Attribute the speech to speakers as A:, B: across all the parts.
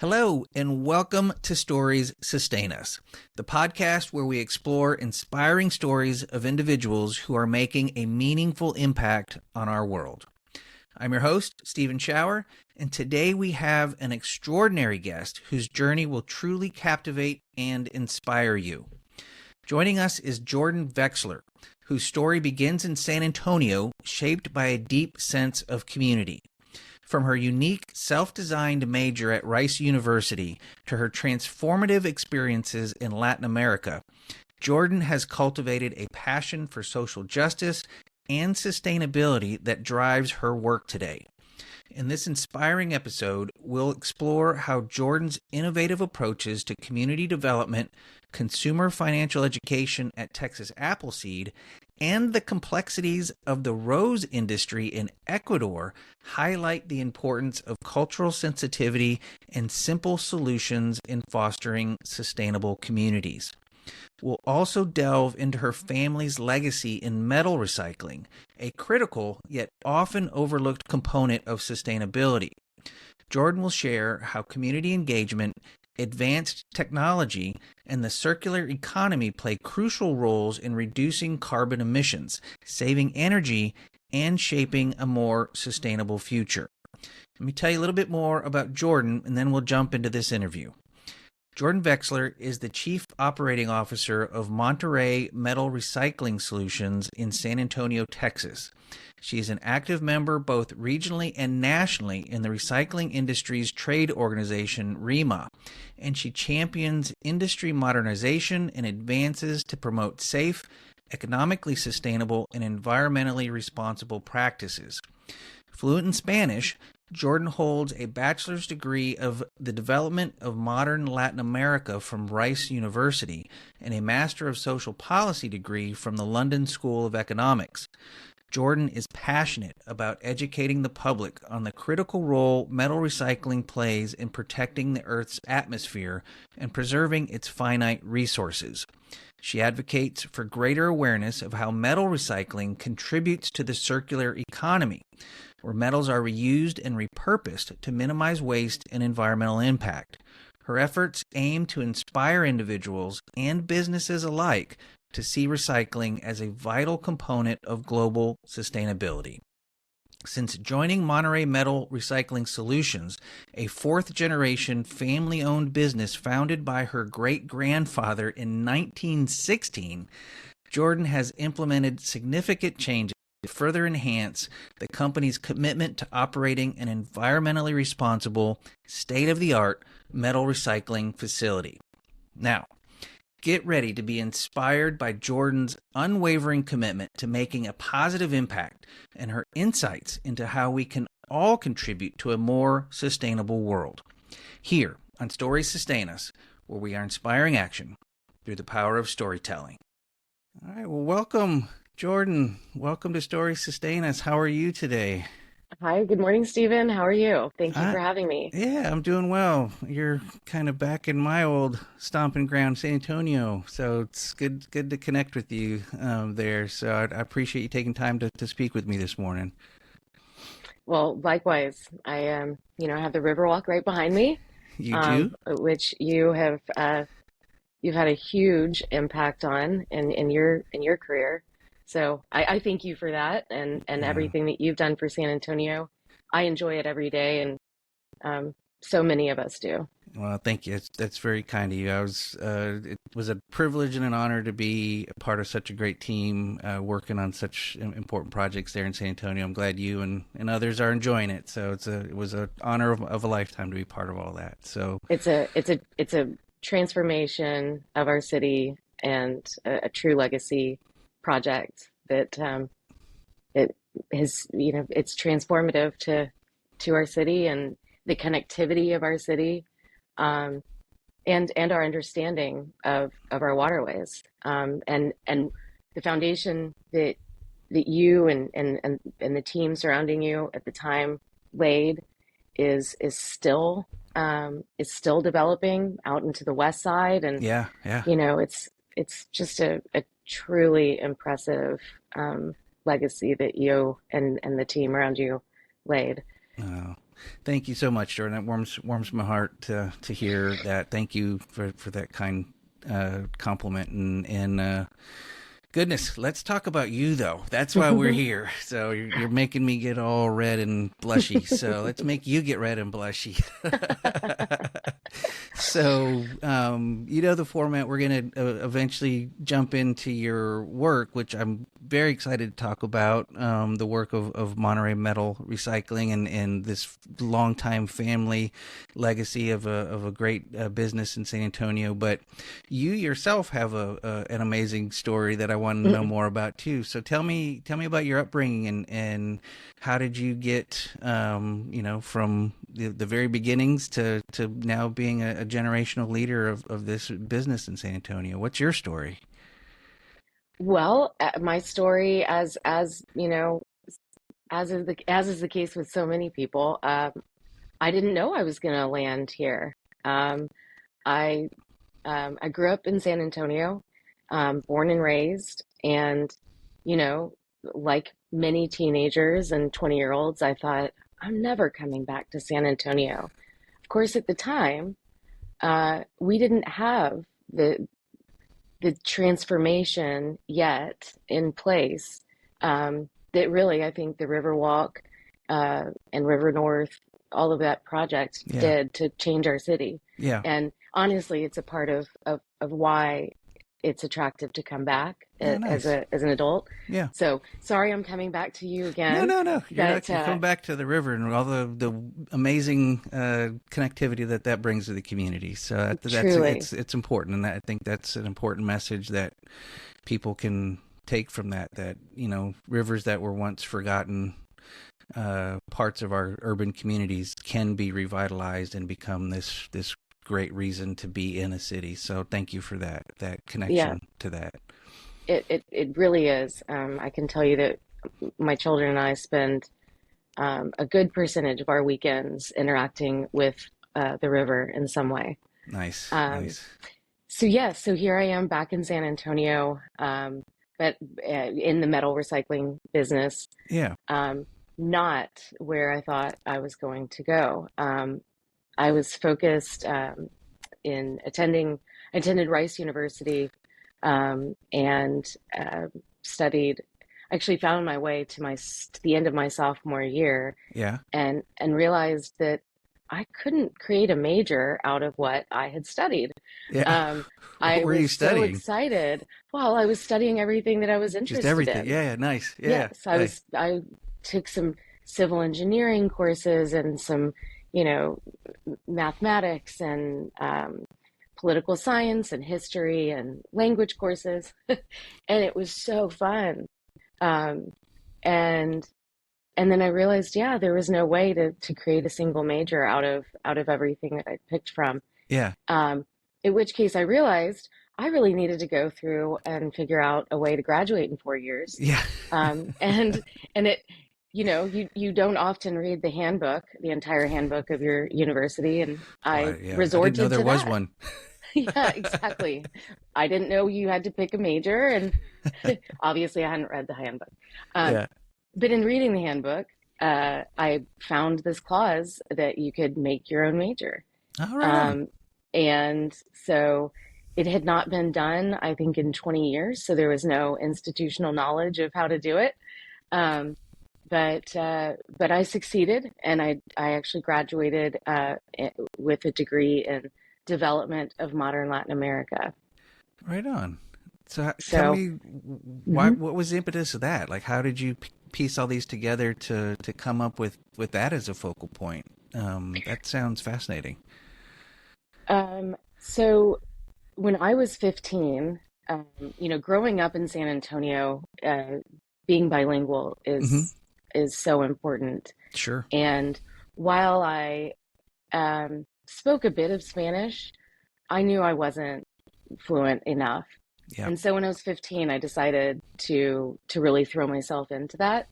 A: Hello, and welcome to Stories Sustain Us, the podcast where we explore inspiring stories of individuals who are making a meaningful impact on our world. I'm your host, Stephen Schauer, and today we have an extraordinary guest whose journey will truly captivate and inspire you. Joining us is Jordan Vexler, whose story begins in San Antonio, shaped by a deep sense of community. From her unique self-designed major at Rice University to her transformative experiences in Latin America, Jordan has cultivated a passion for social justice and sustainability that drives her work today. In this inspiring episode, we'll explore how Jordan's innovative approaches to community development, consumer financial education at Texas Appleseed, and the complexities of the rose industry in Ecuador highlight the importance of cultural sensitivity and simple solutions in fostering sustainable communities. We'll also delve into her family's legacy in metal recycling, a critical yet often overlooked component of sustainability. Jordan will share how community engagement, advanced technology, and the circular economy play crucial roles in reducing carbon emissions, saving energy, and shaping a more sustainable future. Let me tell you a little bit more about Jordan, and then we'll jump into this interview. Jordan Vexler is the Chief Operating Officer of Monterrey Metal Recycling Solutions in San Antonio, Texas. She is an active member both regionally and nationally in the recycling industry's trade organization, REMA, and she champions industry modernization and advances to promote safe, economically sustainable, and environmentally responsible practices. Fluent in Spanish, Jordan holds a bachelor's degree of the development of modern Latin America from Rice University and a Master of Social Policy degree from the London School of Economics. Jordan is passionate about educating the public on the critical role metal recycling plays in protecting the Earth's atmosphere and preserving its finite resources. She advocates for greater awareness of how metal recycling contributes to the circular economy, where metals are reused and repurposed to minimize waste and environmental impact. Her efforts aim to inspire individuals and businesses alike to see recycling as a vital component of global sustainability. Since joining Monterrey Metal Recycling Solutions, a fourth-generation family-owned business founded by her great-grandfather in 1916, Jordan has implemented significant changes to further enhance the company's commitment to operating an environmentally responsible, state-of-the-art metal recycling facility. Now, get ready to be inspired by Jordan's unwavering commitment to making a positive impact and her insights into how we can all contribute to a more sustainable world. Here on Stories Sustain Us, where we are inspiring action through the power of storytelling. All right, well, welcome, Jordan. Welcome to Stories Sustain Us. How are you today?
B: Hi, good morning, Stephen. How are you? Thank you for having me.
A: Yeah, I'm doing well. You're kind of back in my old stomping ground, San Antonio, so it's good to connect with you there. So I appreciate you taking time to speak with me this morning.
B: Well, likewise. I have the Riverwalk right behind me.
A: You do?
B: Which you've had a huge impact on in your career. So I thank you for that and everything that you've done for San Antonio. I enjoy it every day, and so many of us do.
A: Well, thank you. That's very kind of you. It was a privilege and an honor to be a part of such a great team working on such important projects there in San Antonio. I'm glad you and others are enjoying it. So it was an honor of a lifetime to be part of all that. So
B: it's a transformation of our city and a true legacy project that it's transformative to our city and the connectivity of our city, and our understanding of our waterways, and the foundation that you and the team surrounding you at the time laid is still developing out into the west side, and it's just a truly impressive legacy that you and the team around you laid.
A: Oh. Thank you so much, Jordan. That warms my heart to hear that. Thank you for that kind compliment. And goodness, let's talk about you though. That's why we're here. So you're making me get all red and blushy. So let's make you get red and blushy. So, you know the format. We're going to eventually jump into your work, which I'm very excited to talk about. The work of Monterrey Metal Recycling and this longtime family legacy of a great business in San Antonio. But you yourself have an amazing story that I want to know more about too. So tell me about your upbringing and how did you get, from the very beginnings to now being a generational leader of this business in San Antonio? What's your story?
B: Well, my story, as you know, as is the case with so many people, I didn't know I was going to land here. Um, I I grew up in San Antonio, born and raised, and you know, like many teenagers and 20-year-olds, I thought I'm never coming back to San Antonio. Of course, at the time, we didn't have the the transformation yet in place, that really I think the Riverwalk and River North, all of that project
A: Yeah,
B: did to change our city.
A: yeah.
B: And honestly, it's a part of why it's attractive to come back
A: Oh,
B: as
A: nice.
B: as an adult.
A: Yeah.
B: So sorry I'm coming back to you
A: No,
B: again,
A: no, no. You're
B: but
A: not. You're coming back to the river and all the amazing connectivity that brings to the community. So that's
B: truly,
A: it's important, and I think that's an important message that people can take from that. That rivers that were once forgotten parts of our urban communities can be revitalized and become this great reason to be in a city. So thank you for that
B: yeah,
A: connection to that.
B: it really is. I can tell you that my children and I spend a good percentage of our weekends interacting with the river in some way.
A: Nice,
B: Um,
A: nice.
B: so yes, so here I am back in San Antonio, but in the metal recycling business,
A: Yeah,
B: um, not where I thought I was going to go. I was focused in attending, I attended Rice University and studied. Actually, found my way to to the end of my sophomore year,
A: yeah,
B: and realized that I couldn't create a major out of what I had studied.
A: yeah.
B: Um,
A: What
B: I
A: were you
B: was so
A: studying?
B: excited. Well, I was studying everything that I was
A: Just
B: interested
A: everything.
B: in.
A: Yeah, yeah, nice. Yeah.
B: Yes,
A: Nice.
B: I took some civil engineering courses and some, you know, mathematics and political science and history and language courses, and it was so fun. Um, and and then I realized, yeah, there was no way to create a single major out of everything that I picked from.
A: Yeah.
B: Um, in which case, I realized I really needed to go through and figure out a way to graduate in 4 years.
A: Yeah.
B: And it, you don't often read the handbook, the entire handbook of your university, and I
A: Well, yeah. I didn't know
B: resorted
A: there
B: to
A: was
B: that.
A: one.
B: Yeah, exactly. I didn't know you had to pick a major, and obviously I hadn't read the handbook. Um,
A: Yeah.
B: but in reading the handbook, I found this clause that you could make your own major.
A: Oh, right on.
B: Um, and so it had not been done, I think, in 20 years. So there was no institutional knowledge of how to do it. Um, but I succeeded, and I actually graduated with a degree in development of modern Latin America.
A: Right on. So tell
B: So,
A: me, why?
B: mhm.
A: What was the impetus of that? Like, how did you piece all these together to come up with that as a focal point? That sounds fascinating.
B: So when I was 15, growing up in San Antonio, being bilingual
A: Mm-hmm.
B: is so important.
A: Sure.
B: And while I spoke a bit of Spanish, I knew I wasn't fluent enough.
A: Yeah.
B: And so when I was 15, I decided to really throw myself into that.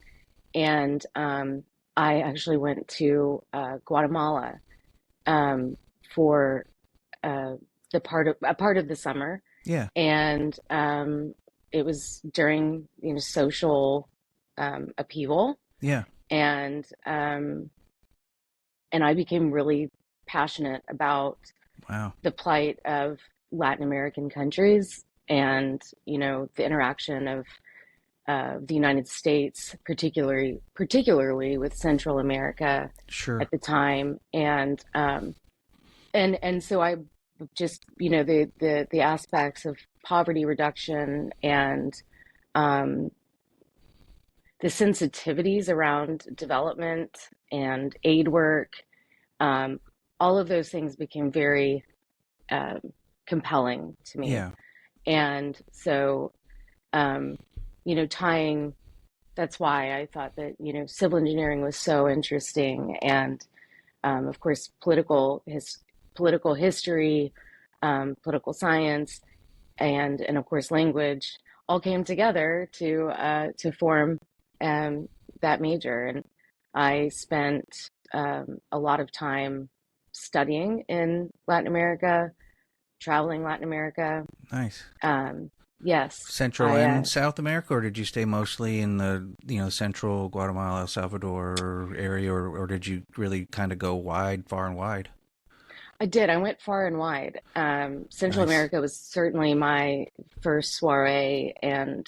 B: And I actually went to Guatemala um, for uh, a part of the summer,
A: Yeah.
B: and it was during social upheaval,
A: Yeah.
B: and and I became really passionate about
A: Wow.
B: the plight of Latin American countries, and the interaction of the United States, particularly with Central America
A: Sure.
B: at the time, and so I just the aspects of poverty reduction and um, the sensitivities around development and aid work, um, all of those things became very um, compelling to me.
A: Yeah.
B: And so, um, tying, that's why I thought that, civil engineering was so interesting. And of course, political history, political science, and of course, language all came together to form um, that major. And I spent a lot of time studying in Latin America, traveling Latin America.
A: Nice.
B: Um, yes,
A: Central
B: I
A: and South America, or did you stay mostly in the central Guatemala, El Salvador area, or did you really kind of go far and wide?
B: I did. I went far and wide. Central
A: Nice.
B: America was certainly my first soiree, and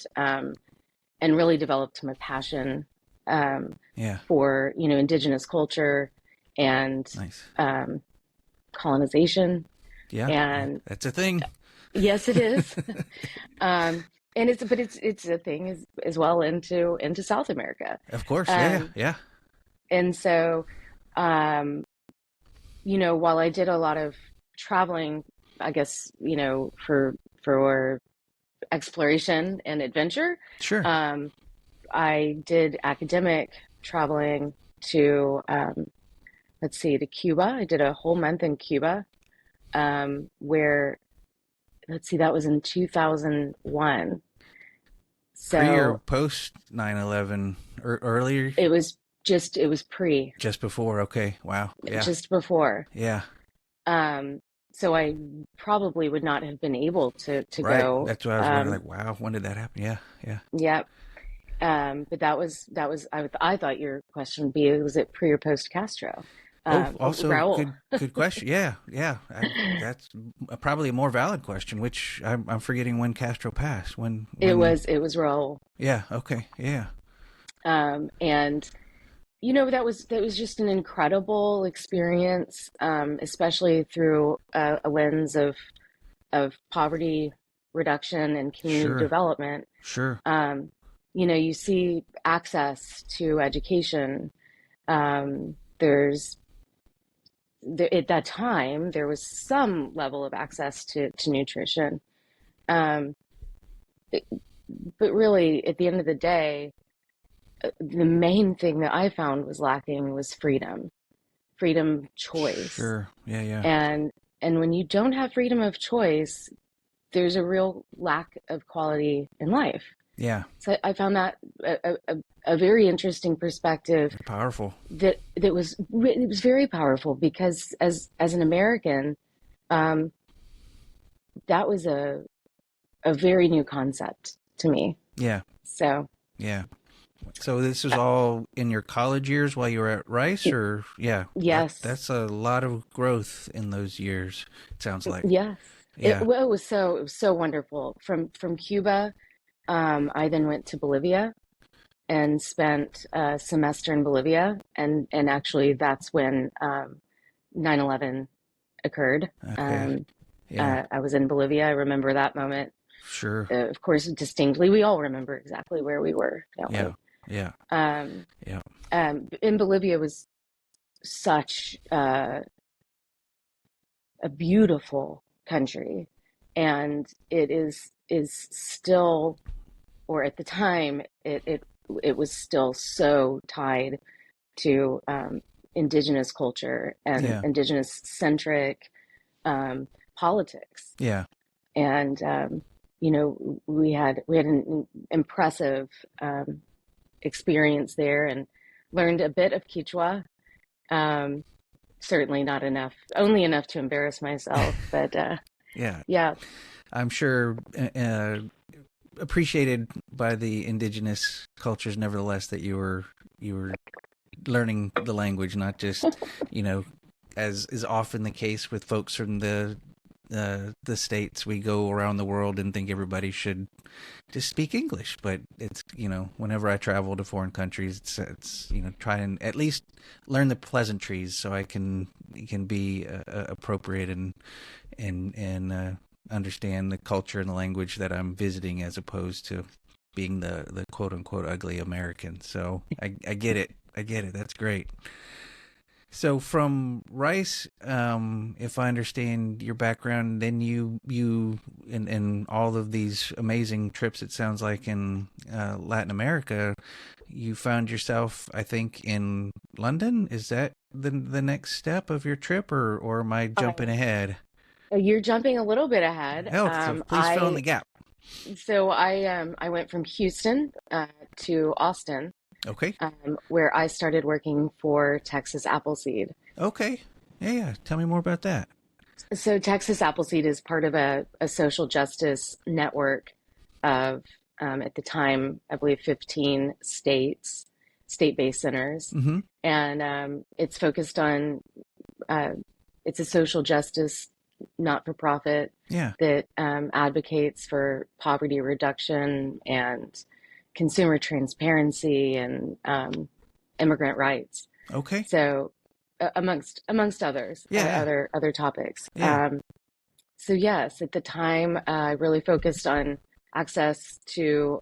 B: really developed my passion um,
A: Yeah.
B: for indigenous culture and
A: Nice.
B: um, colonization.
A: Yeah.
B: And
A: That's a thing.
B: yes, it is. um, and it's a thing as well into South America.
A: Of course. Yeah. Yeah.
B: Um,
A: Yeah.
B: and so, um, while I did a lot of traveling, I guess, for exploration and adventure,
A: Sure.
B: um, I did academic traveling to, let's see, to Cuba. I did a whole month in Cuba, where, let's see, that was in 2001.
A: Pre or
B: So
A: post 9/11, or earlier?
B: it was pre,
A: Just before. Okay. Wow. Yeah.
B: just before.
A: Yeah.
B: Um, so I probably would not have been able to
A: Right.
B: go.
A: That's what I was wondering. Like, wow, when did that happen? Yeah. Yeah.
B: Yeah. But that was I thought your question would be, was it pre or post Castro?
A: Oh, also
B: Raul.
A: good question. Yeah. Yeah. That's probably a more valid question, which I'm forgetting when Castro passed.
B: It was Raul.
A: Yeah. Okay. Yeah.
B: And that was just an incredible experience, especially through a lens of poverty reduction and community
A: Sure.
B: development.
A: Sure.
B: You see access to education. There's at that time there was some level of access to nutrition, um, it- but really at the end of the day, the main thing that I found was lacking was freedom choice.
A: Sure. Yeah. Yeah.
B: And when you don't have freedom of choice, there's a real lack of quality in life.
A: Yeah.
B: So I found that a very interesting perspective,
A: Powerful.
B: it was very powerful, because as an American, um, that was a very new concept to me.
A: Yeah.
B: So
A: Yeah. So this was all in your college years while you were at Rice, or yeah,
B: yes,
A: that's a lot of growth in those years. It sounds like.
B: yes,
A: Yeah.
B: it was so wonderful. From Cuba, I then went to Bolivia and spent a semester in Bolivia, and actually that's when 9/11 occurred.
A: Okay. Yeah.
B: I was in Bolivia. I remember that moment,
A: Sure.
B: of course, distinctly. We all remember exactly where we were, don't
A: Yeah.
B: we?
A: Yeah.
B: Um,
A: Yeah.
B: in Bolivia was such a beautiful country, and it is still, or at the time, it was still so tied to indigenous culture and
A: Yeah.
B: indigenous centric politics.
A: Yeah.
B: And we had an impressive experience there, and learned a bit of Quechua. Um, Certainly not enough, only enough to embarrass myself, but
A: Yeah.
B: yeah.
A: I'm sure appreciated by the indigenous cultures, nevertheless, that you were learning the language, not just, you know, as is often the case with folks from the states. We go around the world and think everybody should just speak English, but it's, you know, whenever I travel to foreign countries, it's you know, try and at least learn the pleasantries so I can be appropriate and understand the culture and the language that I'm visiting, as opposed to being the quote unquote ugly American. So I get it. I get it. That's great. So from Rice, if I understand your background, then you in all of these amazing trips, it sounds like, in Latin America, you found yourself, I think, in London. Is that the next step of your trip, or am I jumping
B: Um,
A: ahead?
B: you're jumping a little bit ahead.
A: Oh, so please fill in the gap.
B: I went from Houston to Austin,
A: Okay.
B: where I started working for Texas Appleseed.
A: Okay. Yeah, yeah. Tell me more about that.
B: So Texas Appleseed is part of a social justice network of, at the time, I believe 15 states, state-based centers,
A: Mm-hmm.
B: and it's focused on uh, it's a social justice not-for-profit
A: Yeah.
B: that advocates for poverty reduction and consumer transparency and immigrant rights.
A: Okay.
B: So, amongst others,
A: Yeah. Yeah.
B: other topics.
A: Yeah.
B: So yes, at the time, I really focused on access to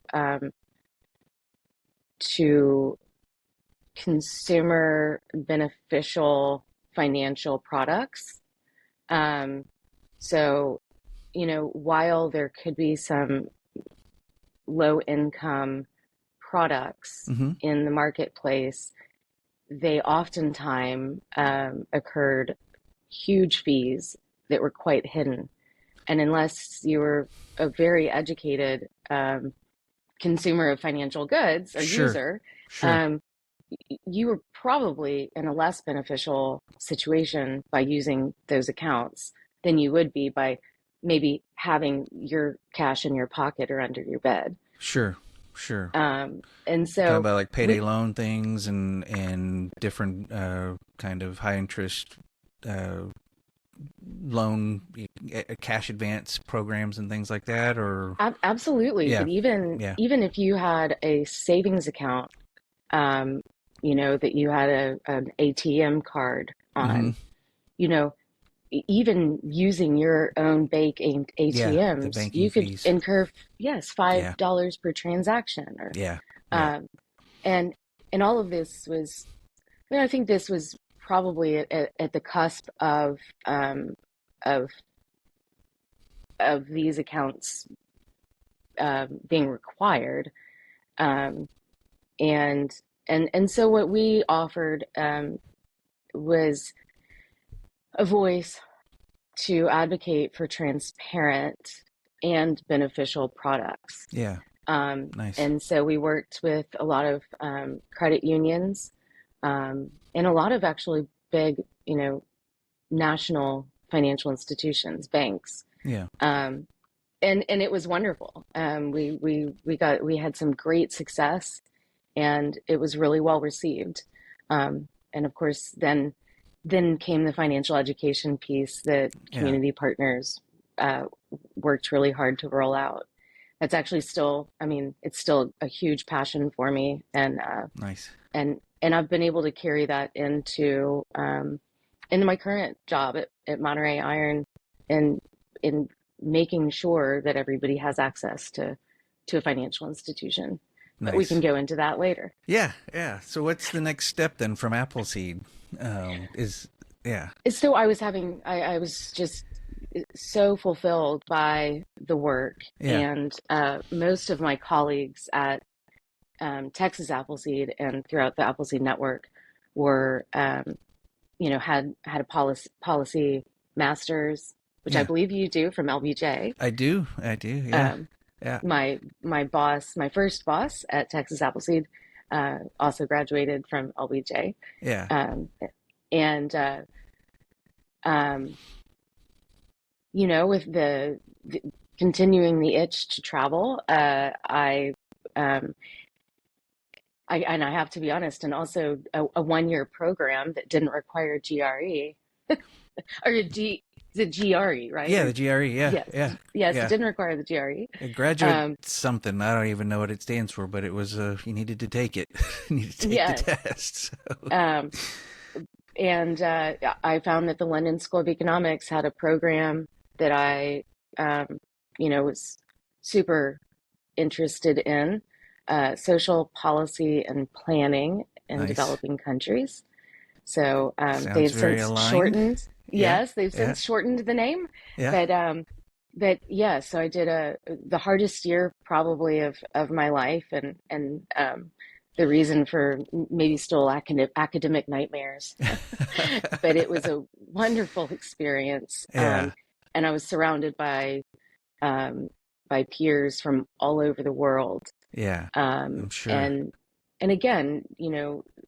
B: consumer beneficial financial products. Um, so, while there could be some low income products
A: Mm-hmm.
B: in the marketplace, they oftentimes occurred huge fees that were quite hidden. And unless you were a very educated consumer of financial goods or
A: Sure.
B: user,
A: Sure.
B: um, you were probably in a less beneficial situation by using those accounts than you would be by maybe having your cash in your pocket or under your bed.
A: Sure. Sure.
B: And
A: You're talking
B: so
A: about like payday
B: we,
A: loan things and different kind of high interest uh, loan cash advance programs and things like that, or
B: absolutely,
A: yeah,
B: but
A: yeah.
B: even if you had a savings account, um, that you had an ATM card
A: Mm-hmm.
B: on, you know, even using your own bank
A: Yeah, the
B: ATMs,
A: banking
B: you could
A: fees.
B: incur, yes,
A: Yeah,
B: $5 per transaction, or
A: yeah, yeah.
B: um, and and all of this was, I think this was probably at the cusp um, of of these accounts being required, um, and and so what we offered was a voice to advocate for transparent and beneficial products.
A: Yeah, nice.
B: And so we worked with a lot of credit unions and a lot of actually big, national financial institutions, banks.
A: Yeah,
B: Um, and it was wonderful. We had some great success, and it was really well received. And of course, then came the financial education piece that
A: yeah.
B: community partners uh, worked really hard to roll out. That's actually still, I mean, it's still a huge passion for me,
A: Nice.
B: and I've been able to carry that into my current job at Monterey Iron, and in making sure that everybody has access to a financial institution. But we can
A: Nice.
B: go into that later.
A: Yeah, yeah. So what's the next step then from Appleseed? Is yeah,
B: So I was just so fulfilled by the work,
A: yeah,
B: and most of my colleagues at Texas Appleseed and throughout the Appleseed network were, had a policy masters, which I
A: yeah.
B: believe you do from LBJ.
A: I do. I do. Yeah,
B: Um,
A: yeah,
B: my first boss at Texas Appleseed, also graduated from LBJ,
A: yeah,
B: um, and um, with the continuing the itch to travel, um, and I have to be honest, and also a 1 year program that didn't require GRE or is it GRE, right?
A: Yeah,
B: Or
A: the GRE. Yeah,
B: yes,
A: yeah,
B: yes, it
A: yeah.
B: didn't require the GRE.
A: A graduate
B: Um,
A: something. I don't even know what it stands for, but it was you needed to take it. You needed to take the
B: yes.
A: test. So.
B: Um, and I found that the London School of Economics had a program that I, um, was super interested in, social policy and planning in
A: Nice.
B: developing countries. So
A: Sounds
B: they've
A: very
B: since
A: aligned.
B: shortened.
A: Yeah,
B: Yes, they've
A: yeah,
B: since shortened the name,
A: yeah.
B: but yeah. So I did the hardest year probably of my life, and the reason for maybe still academic nightmares. But it was a wonderful experience,
A: Yeah,
B: and I was surrounded um, by peers from all over the world,
A: yeah. I'm sure.
B: and again,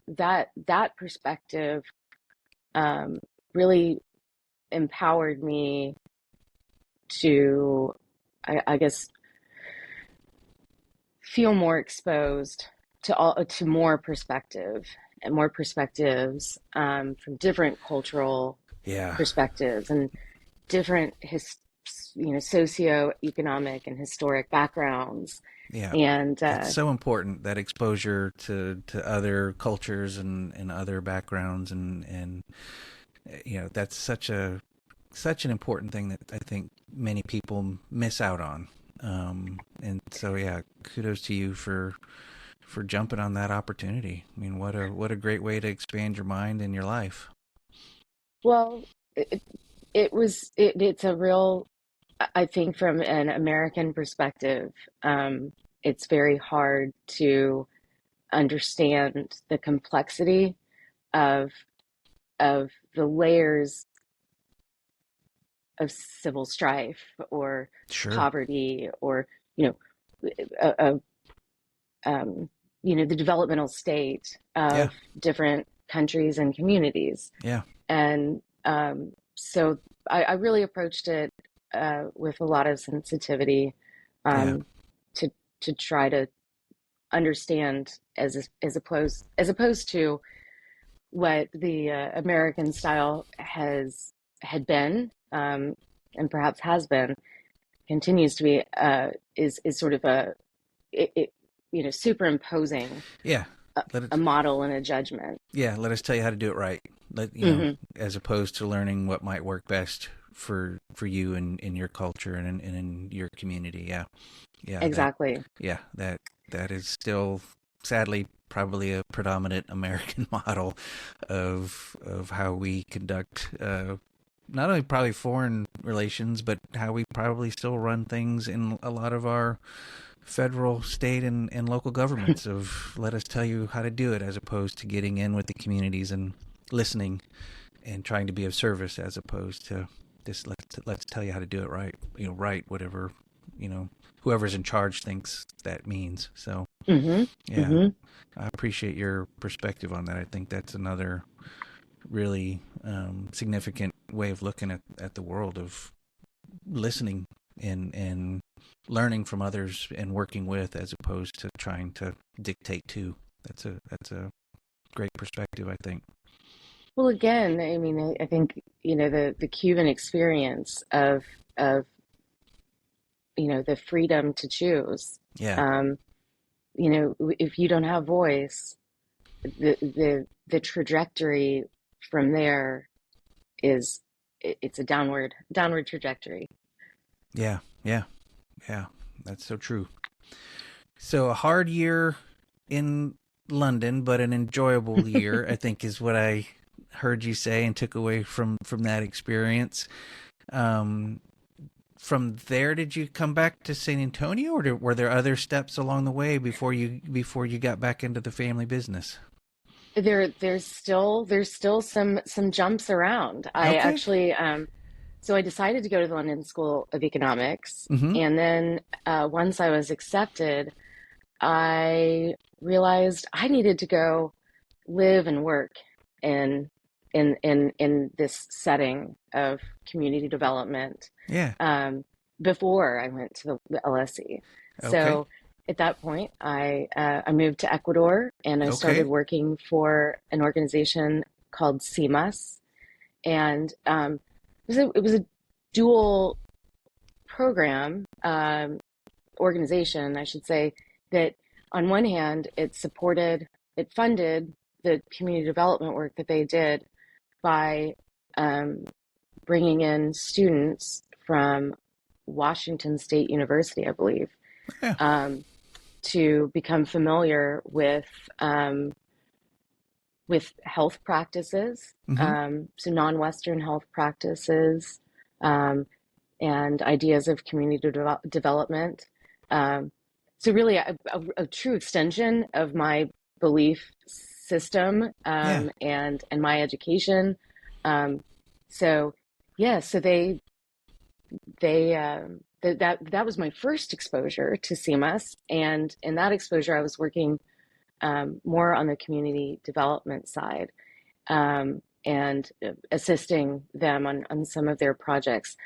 B: that perspective um, really empowered me to, I guess, feel more exposed to more perspective and more perspectives from different cultural
A: Yeah,
B: perspectives and different socioeconomic and historic backgrounds.
A: yeah.
B: And
A: It's so important, that exposure to other cultures and other backgrounds, and that's such an important thing that I think many people miss out on. And so yeah, kudos to you for jumping on that opportunity. I mean, what a great way to expand your mind and your life.
B: well, it's a real, I think from an American perspective, it's very hard to understand the complexity of the layers of civil strife or
A: Sure.
B: poverty or you know of the developmental state
A: Yeah.
B: of different countries and communities.
A: Yeah.
B: And so I really approached it with a lot of sensitivity,
A: Yeah.
B: um, to try to understand as opposed to what the American style had been, and perhaps has been, continues to be, is sort of superimposing
A: Yeah. Let it.
B: a model and a judgment.
A: Yeah. Let us tell you how to do it right.
B: Hmm.
A: As opposed to learning what might work best for you and in your culture and in your community. Yeah. Yeah.
B: Exactly.
A: That is still sadly probably a predominant American model of how we conduct not only probably foreign relations, but how we probably still run things in a lot of our federal, state, and local governments. Of let us tell you how to do it, as opposed to getting in with the communities and listening and trying to be of service, as opposed to just let's tell you how to do it right. Right, whatever you know whoever's in charge thinks that means. So
B: Hmm.
A: yeah,
B: Hmm.
A: I appreciate your perspective on that. I think that's another really significant way of looking at the world, of listening and learning from others and working with, as opposed to trying to dictate to. That's a great perspective, I think.
B: Well, again, I mean, I think the Cuban experience of the freedom to choose.
A: Yeah,
B: Um, if you don't have voice, the trajectory from there is it's a downward trajectory.
A: yeah, yeah, yeah. That's so true. So a hard year in London, but an enjoyable year, I think, is what I heard you say and took away from that experience. Um, from there, did you come back to San Antonio, or were there other steps along the way before you got back into the family business?
B: There's still some jumps around. I
A: Okay.
B: actually so I decided to go to the London School of Economics,
A: Mm-hmm.
B: and then once I was accepted, I realized I needed to go live and work in in this setting of community development,
A: Yeah.
B: um, before I went to the LSE.
A: Okay.
B: So at that point, I moved to Ecuador and I started
A: Okay.
B: working for an organization called CMUS, and it was a dual program, organization, I should say, that on one hand it funded the community development work that they did by um, bringing in students from Washington State University, I believe,
A: Yeah.
B: um, to become familiar with health practices,
A: Mm-hmm.
B: so non-Western health practices, um, and ideas of community development. Um, so really, a true extension of my belief system,
A: Yeah.
B: and my education. Um, so yeah, so that was my first exposure to CMS, and in that exposure, I was working more on the community development side, and assisting them on some of their projects.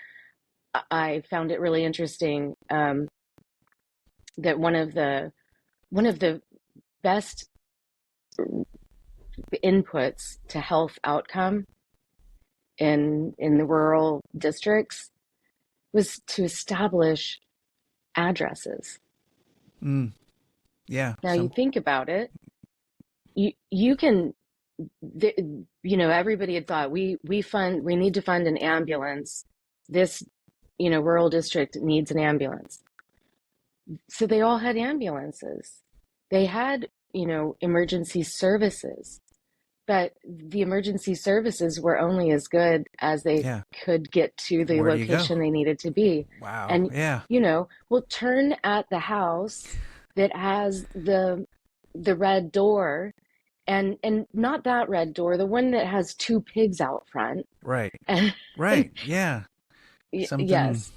B: I found it really interesting, that one of the best inputs to health outcome in the rural districts was to establish addresses.
A: Mm. Yeah.
B: Now you think about it, you can, everybody had thought we need to fund an ambulance. This, rural district needs an ambulance. So they all had ambulances. They had, emergency services, but the emergency services were only as good as they
A: Yeah.
B: could get to the
A: Where do you go?
B: location they needed to be.
A: Wow.
B: And,
A: Yeah.
B: we'll turn at the house that has the red door, and not that red door, the one that has two pigs out front.
A: Right.
B: And
A: Right. Yeah. Something
B: yes,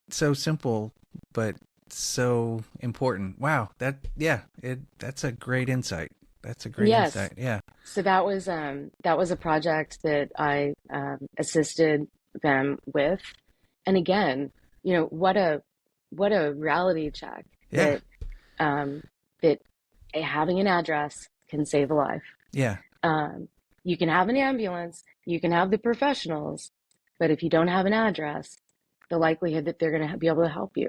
A: so simple, but so important. Wow. That's a great insight. That's a great
B: yes.
A: insight. Yeah.
B: So that was a project that I assisted them with, and again, what a reality check
A: Yeah.
B: that um, that having an address can save a life.
A: Yeah.
B: Um, you can have an ambulance, you can have the professionals, but if you don't have an address, the likelihood that they're going to be able to help you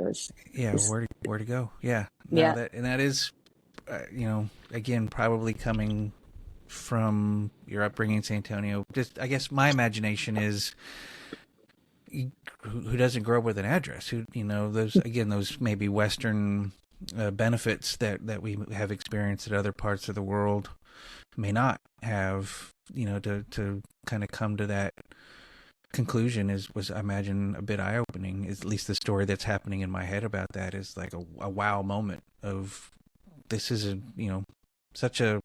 A: Yeah.
B: is
A: Where to go? Yeah. No,
B: yeah.
A: that is, again, probably coming from your upbringing in San Antonio. Just, I guess my imagination is who doesn't grow up with an address? Who, those maybe Western benefits that we have experienced that other parts of the world may not have. To kind of come to that conclusion was, I imagine, a bit eye opening. At least the story that's happening in my head about that is like a wow moment of this is such a,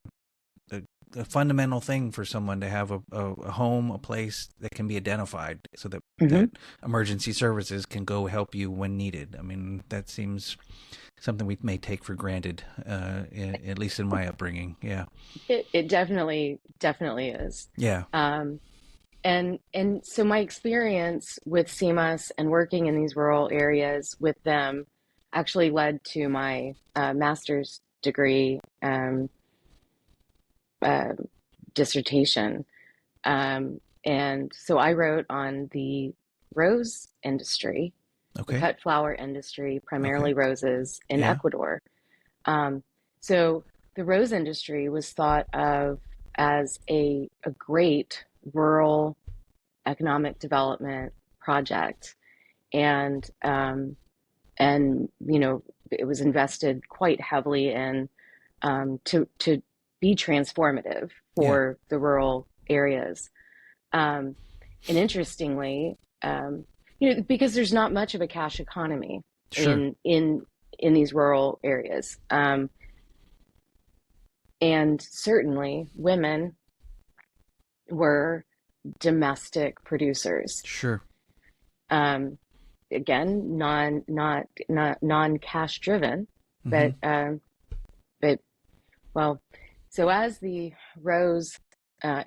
A: a fundamental thing for someone to have a home, a place that can be identified so that
B: Hmm.
A: emergency services can go help you when needed. I mean, that seems something we may take for granted, at least in my upbringing. Yeah.
B: It definitely is.
A: Yeah.
B: Um, and so my experience with CMUS and working in these rural areas with them actually led to my master's degree, uh, dissertation. And so I wrote on the rose industry, the
A: Okay.
B: cut flower industry,
A: Okay.
B: primarily roses in
A: Yeah.
B: Ecuador. Um, so the rose industry was thought of as a great rural economic development project, and it was invested quite heavily in, to be transformative
A: Yeah.
B: for the rural areas. Um, and interestingly, because there's not much of a cash economy
A: Sure.
B: in these rural areas, and certainly women were domestic producers.
A: Sure.
B: Um, Again, not non-cash driven,
A: Mm-hmm.
B: but but well, so as the rose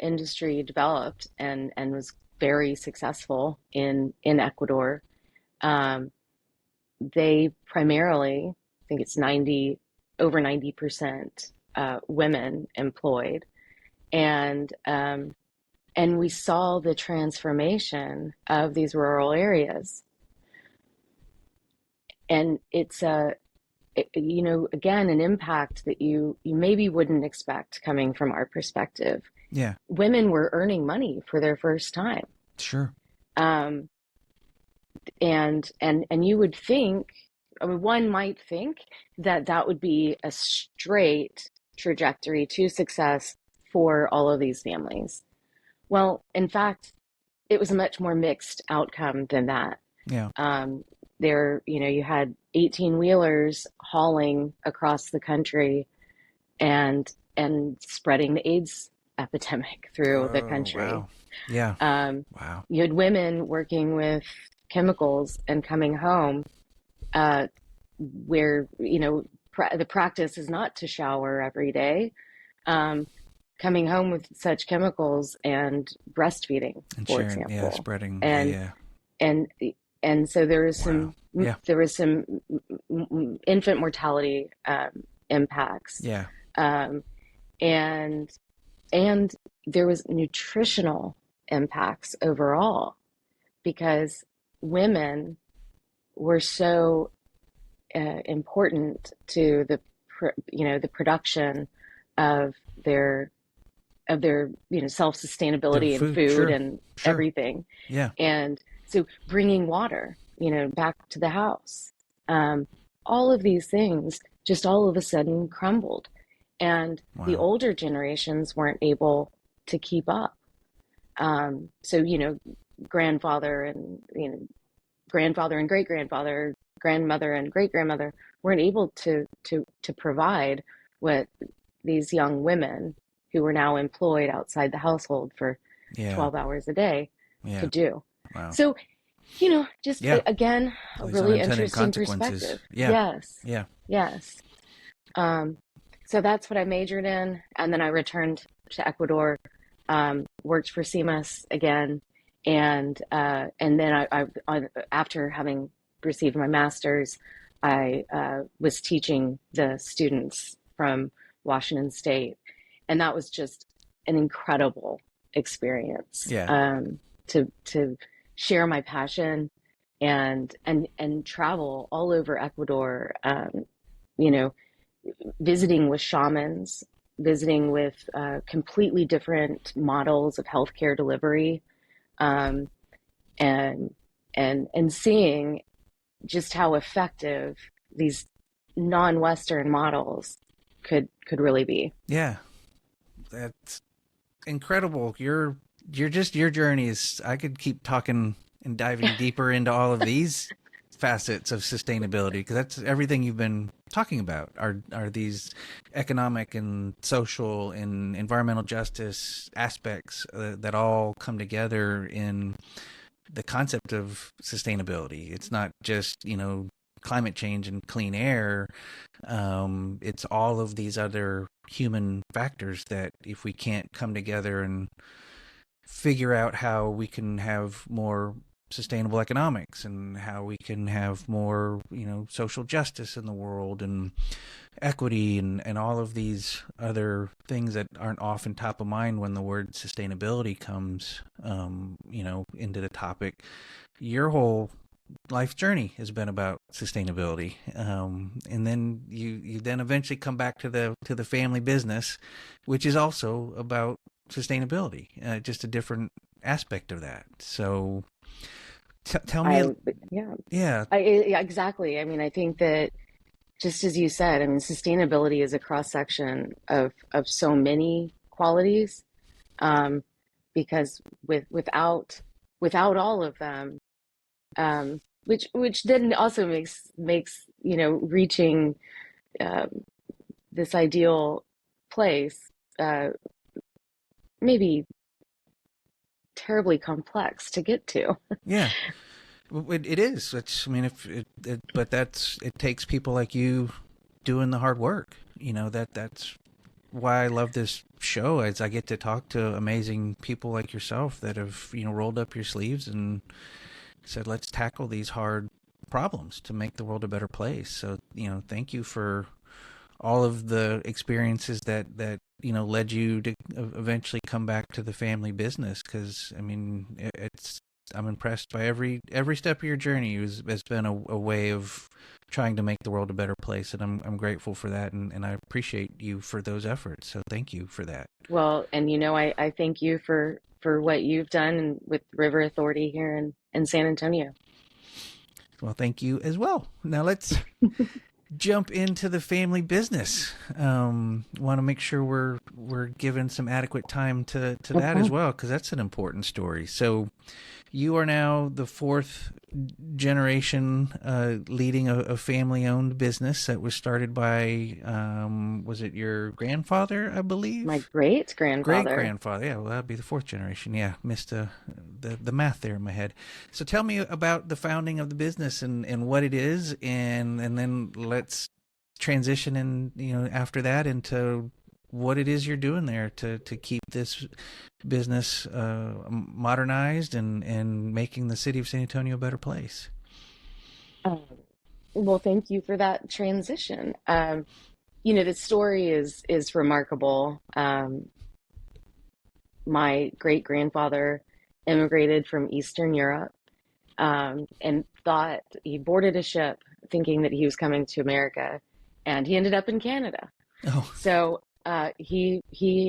B: industry developed and was very successful in Ecuador, um, they primarily think it's 90, over 90% women employed. And and we saw the transformation of these rural areas. And it's you know, again, an impact that you maybe wouldn't expect coming from our perspective.
A: Yeah.
B: Women were earning money for their first time.
A: Sure.
B: Um, and you would think, I mean, one might think that that would be a straight trajectory to success for all of these families. Well, in fact, it was a much more mixed outcome than that.
A: Yeah.
B: There, you know, you had 18 wheelers hauling across the country and spreading the AIDS epidemic through the
A: Oh,
B: country.
A: wow. Yeah.
B: Um,
A: Wow.
B: you had women working with chemicals and coming home, uh, where, you know, the practice is not to shower every day, um, coming home with such chemicals and breastfeeding,
A: And
B: for
A: sharing, yeah,
B: example.
A: spreading. Yeah,
B: And
A: yeah.
B: and and so
A: Wow. Yeah.
B: there was some infant mortality impacts,
A: Yeah.
B: um, and and there was nutritional impacts overall because women were so important to the you know, the production of their you know,
A: The
B: self-sustainability in
A: food.
B: food
A: Sure.
B: and
A: Sure.
B: everything.
A: Yeah.
B: And so bringing water, you know, back to the house, um, all of these things just all of a sudden crumbled, and the
A: Wow.
B: older generations weren't able to keep up. So, you know, grandfather and, you know, grandfather and great grandfather, grandmother and great grandmother weren't able to provide what these young women who were now employed outside the household for
A: Yeah.
B: 12 hours a day
A: Yeah.
B: could do.
A: Wow.
B: So, you know, just
A: Yeah.
B: again, a
A: All these
B: really
A: unintended
B: interesting
A: consequences.
B: perspective.
A: Yeah.
B: Yes,
A: Yeah.
B: yes. Um, so that's what I majored in, and then I returned to Ecuador, worked for CMAS again, and then after having received my master's, I was teaching the students from Washington State, and that was just an incredible experience,
A: Yeah.
B: to share my passion and travel all over Ecuador, you know, visiting with shamans, visiting with completely different models of healthcare delivery, um, and and seeing just how effective these non-Western models could really be.
A: Yeah. That's incredible. Your journey is, I could keep talking and diving deeper into all of these facets of sustainability, because that's everything you've been talking about are these economic and social and environmental justice aspects that all come together in the concept of sustainability. It's not just, you know, climate change and clean air. It's all of these other human factors that if we can't come together and figure out how we can have more sustainable economics and how we can have more, you know, social justice in the world and equity and all of these other things that aren't often top of mind when the word sustainability comes, you know, into the topic. Your whole life journey has been about sustainability, and then you then eventually come back to the family business, which is also about sustainability, just a different aspect of that. So tell me,
B: I yeah,
A: yeah,
B: yeah, exactly. I mean, I think that just as you said, I mean, sustainability is a cross section of so many qualities, um, because without all of them, which then also makes, you know, reaching um, this ideal place maybe terribly complex to get to.
A: yeah. It is. I mean, if but it takes people like you doing the hard work. You know, that's why I love this show, is I get to talk to amazing people like yourself that have, you know, rolled up your sleeves and said, let's tackle these hard problems to make the world a better place. So, thank you for all of the experiences that led you to eventually come back to the family business. Because I mean, I'm impressed by every step of your journey has been a way of trying to make the world a better place, and I'm grateful for that, and I appreciate you for those efforts. So thank you for that.
B: Well, and I thank you for what you've done with River Authority here in San Antonio.
A: Well, thank you as well. Now let's jump into the family business. Want to make sure we're given some adequate time to that as well, because that's an important story. So you are now the fourth generation leading a family-owned business that was started by, was it your grandfather, I believe?
B: My great-grandfather.
A: Great-grandfather, yeah. Well, that'd be the fourth generation. Yeah, missed the math there in my head. So tell me about the founding of the business and what it is, and then let's transition after that into what it is you're doing there to keep this business modernized and making the city of San Antonio a better place.
B: Well, thank you for that transition. The story is remarkable. My great grandfather immigrated from Eastern Europe, and thought he boarded a ship thinking that he was coming to America, and he ended up in Canada.
A: Oh,
B: So he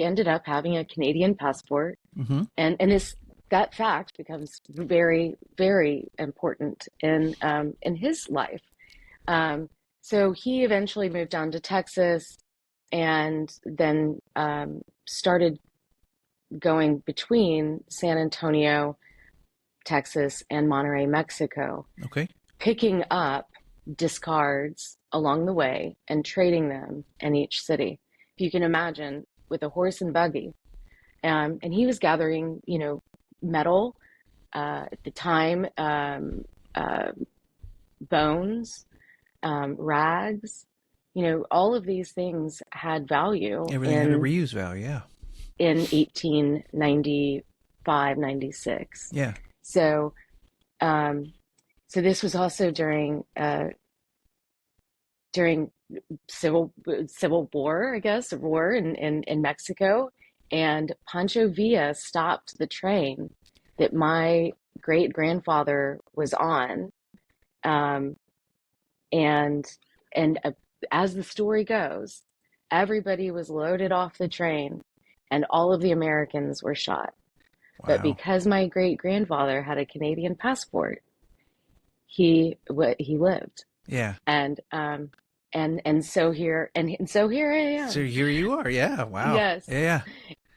B: ended up having a Canadian passport,
A: mm-hmm.
B: and that fact becomes very, very important in his life. So he eventually moved down to Texas, and then started going between San Antonio, Texas, and Monterrey, Mexico,
A: Okay.
B: picking up discards along the way and trading them in each city. If you can imagine, with a horse and buggy. And he was gathering, metal, at the time, bones, rags, all of these things had value
A: Everything had a reuse value, yeah.
B: in 1895, 96.
A: Yeah.
B: So this was also during civil war, I guess, a war in Mexico, and Pancho Villa stopped the train that my great grandfather was on, and as the story goes, everybody was loaded off the train, and all of the Americans were shot.
A: Wow.
B: But because my great grandfather had a Canadian passport, he lived.
A: Yeah.
B: And so here I am.
A: So here you are. Yeah. Wow.
B: Yes.
A: Yeah.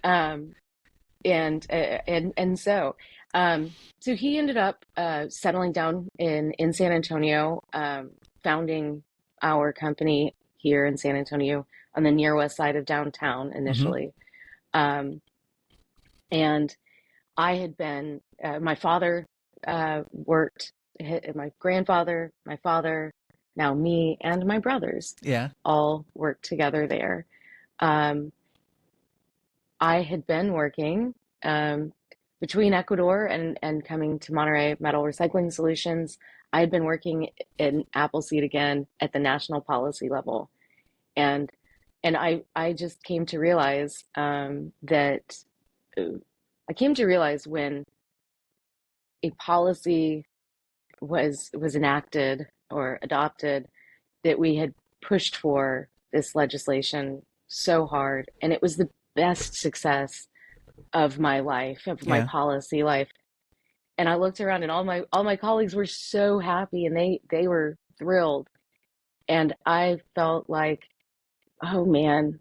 B: So he ended up settling down in San Antonio, founding our company here in San Antonio on the near west side of downtown initially. Mm-hmm. And I had been, my father worked, my grandfather, my father, now me, and my brothers, all worked together there. I had been working between Ecuador and coming to Monterrey Metal Recycling Solutions. I had been working in Appleseed again at the national policy level, and I just came to realize when a policy was enacted or adopted, that we had pushed for this legislation so hard, and it was the best success of my life, of my policy life. And I looked around, and all my colleagues were so happy, and they were thrilled, and I felt like, oh man,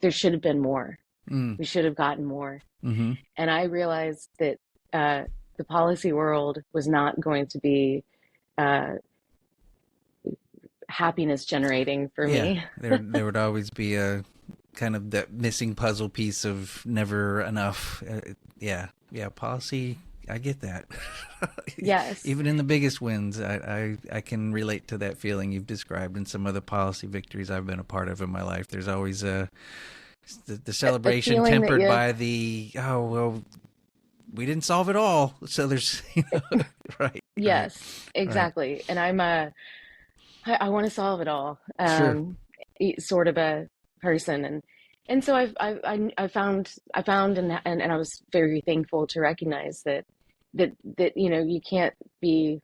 B: there should have been more. We should have gotten more. Mm-hmm. And I realized that the policy world was not going to be happiness generating for me.
A: There would always be a kind of that missing puzzle piece of never enough. Policy. I get that.
B: Yes.
A: Even in the biggest wins, I can relate to that feeling you've described in some of the policy victories I've been a part of in my life. There's always the celebration tempered by the, we didn't solve it all. So there's, right, right,
B: Yes,
A: right.
B: exactly. And I want to solve it all,
A: Sure.
B: sort of a person. And so I found, and I was very thankful to recognize that, you can't be,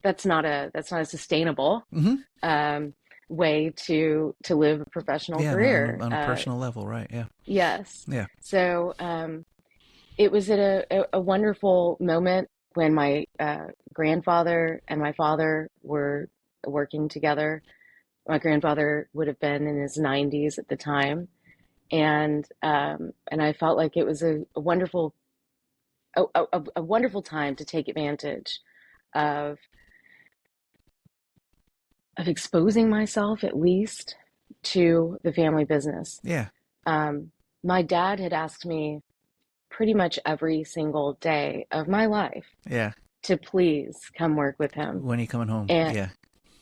B: that's not a sustainable,
A: Hmm.
B: um, way to live a professional
A: Yeah. On
B: career.
A: a personal level. Right. Yeah.
B: Yes.
A: Yeah.
B: So, it was at a wonderful moment when my grandfather and my father were working together. My grandfather would have been in his 90s at the time, and I felt like it was a wonderful time to take advantage of exposing myself at least to the family business.
A: Yeah.
B: Um, my dad had asked me pretty much every single day of my life
A: Yeah.
B: to please come work with him.
A: When are you coming home?
B: And
A: Yeah.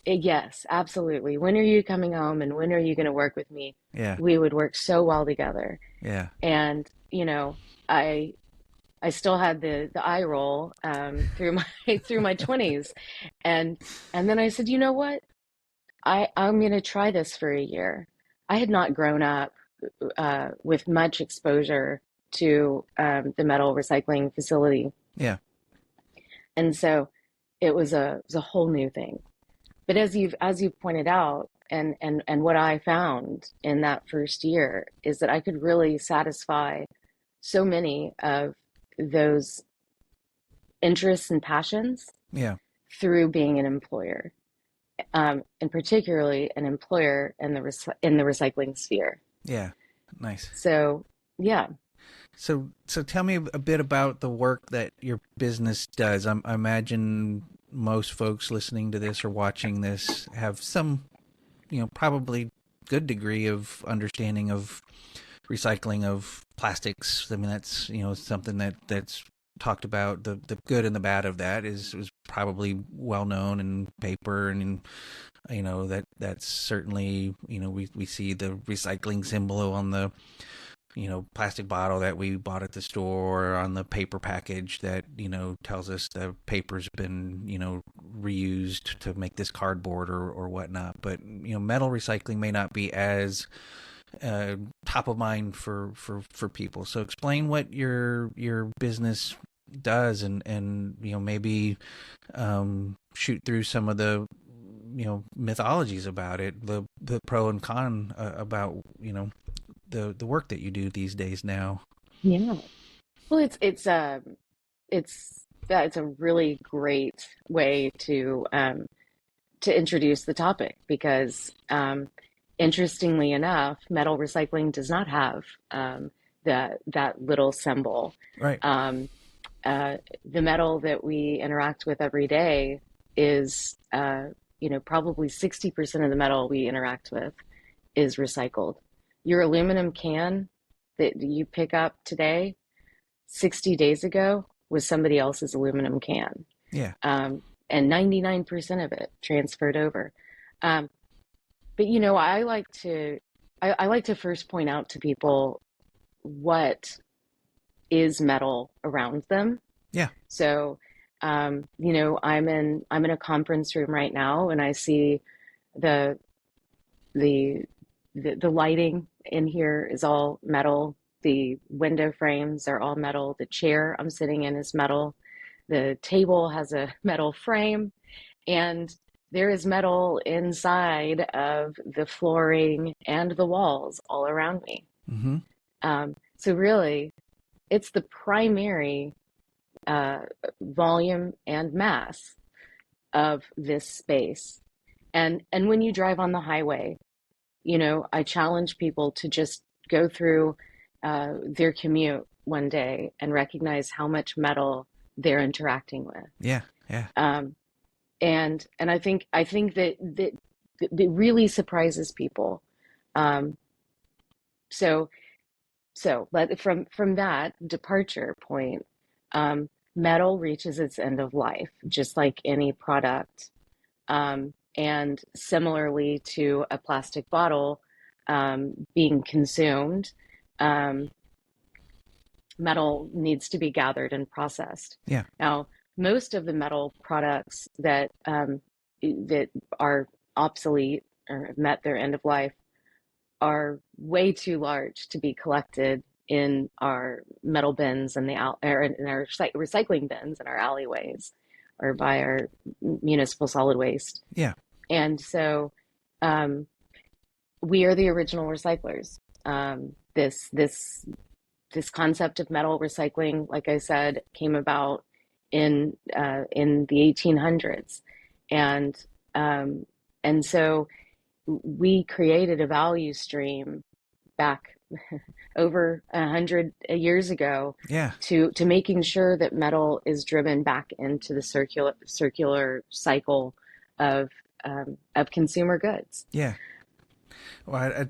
B: yes, absolutely. When are you coming home and when are you going to work with me?
A: Yeah.
B: We would work so well together.
A: Yeah.
B: And, I I still had the eye roll through my through my 20s. And then I said, "You know what? I'm going to try this for a year." I had not grown up with much exposure to the metal recycling facility.
A: Yeah.
B: And so it was a whole new thing. But as you've pointed out, and what I found in that first year is that I could really satisfy so many of those interests and passions
A: Yeah.
B: through being an employer, and particularly an employer in the recycling sphere.
A: Yeah. Nice.
B: So, yeah,
A: So tell me a bit about the work that your business does. I imagine most folks listening to this or watching this have some, probably good degree of understanding of recycling of plastics. I mean, that's, something that's talked about. The good and the bad of that is probably well known in paper, and that's certainly, we see the recycling symbol on the plastic bottle that we bought at the store, or on the paper package that, tells us the paper's been, reused to make this cardboard or whatnot. But, metal recycling may not be as top of mind for people. So explain what your business does, and maybe shoot through some of the mythologies about it, the pro and con about the work that you do these days now.
B: yeah. Well, it's a really great way to introduce the topic because, interestingly enough, metal recycling does not have that little symbol.
A: Right.
B: Um, the metal that we interact with every day is, probably 60% of the metal we interact with is recycled. Your aluminum can that you pick up today, 60 days ago, was somebody else's aluminum can.
A: Yeah.
B: Um, and 99% of it transferred over. Um, but I like to first point out to people what is metal around them.
A: Yeah.
B: So, I'm in a conference room right now, and I see the the the lighting in here is all metal. The window frames are all metal. The chair I'm sitting in is metal. The table has a metal frame, and there is metal inside of the flooring and the walls all around me.
A: Mm-hmm.
B: So really, it's the primary uh, volume and mass of this space. And when you drive on the highway, I challenge people to just go through their commute one day and recognize how much metal they're interacting with.
A: Yeah. Yeah.
B: Um, and I think that it really surprises people. Um, so from that departure point, metal reaches its end of life, just like any product. And similarly to a plastic bottle being consumed, um, metal needs to be gathered and processed.
A: Yeah.
B: Now, most of the metal products that are obsolete or have met their end of life are way too large to be collected in our metal bins and or in our recycling bins in our alleyways or by our municipal solid waste.
A: Yeah.
B: And so um, we are the original recyclers. This concept of metal recycling, like I said, came about in the 1800s, and um, and so we created a value stream back over 100 years ago
A: Yeah.
B: to making sure that metal is driven back into the circular cycle of consumer goods.
A: Yeah. Well,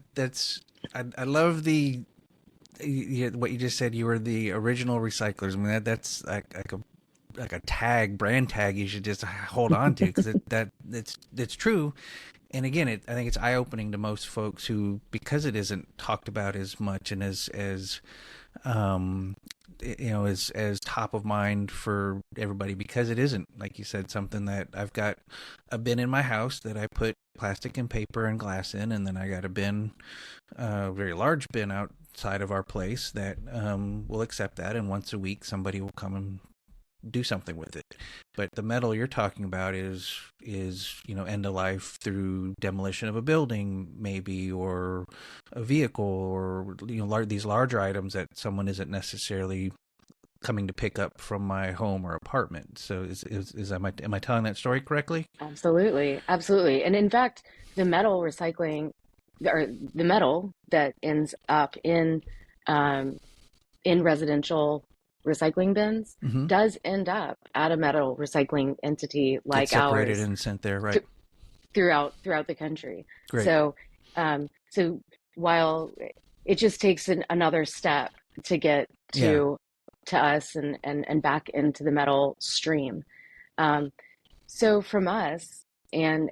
A: I love what you just said. You were the original recyclers. I mean, that's like a brand tag you should just hold on to, because it's true. And again, I think it's eye opening to most folks who, because it isn't talked about as much and as um, as top of mind for everybody, because it isn't, like you said, something that I've got a bin in my house that I put plastic and paper and glass in, and then I got a bin, a very large bin outside of our place that will accept that, and once a week somebody will come and do something with it. But the metal you're talking about is end of life through demolition of a building, maybe, or a vehicle, or these larger items that someone isn't necessarily coming to pick up from my home or apartment. So am I telling that story correctly?
B: Absolutely, absolutely. And in fact, the metal recycling or the metal that ends up um, in residential recycling bins
A: Mm-hmm.
B: does end up at a metal recycling entity
A: Get
B: like
A: separated
B: ours
A: and sent there, right?
B: th throughout the country.
A: Great.
B: So while it just takes another step to get
A: Yeah.
B: to us and back into the metal stream. Um, so from us, and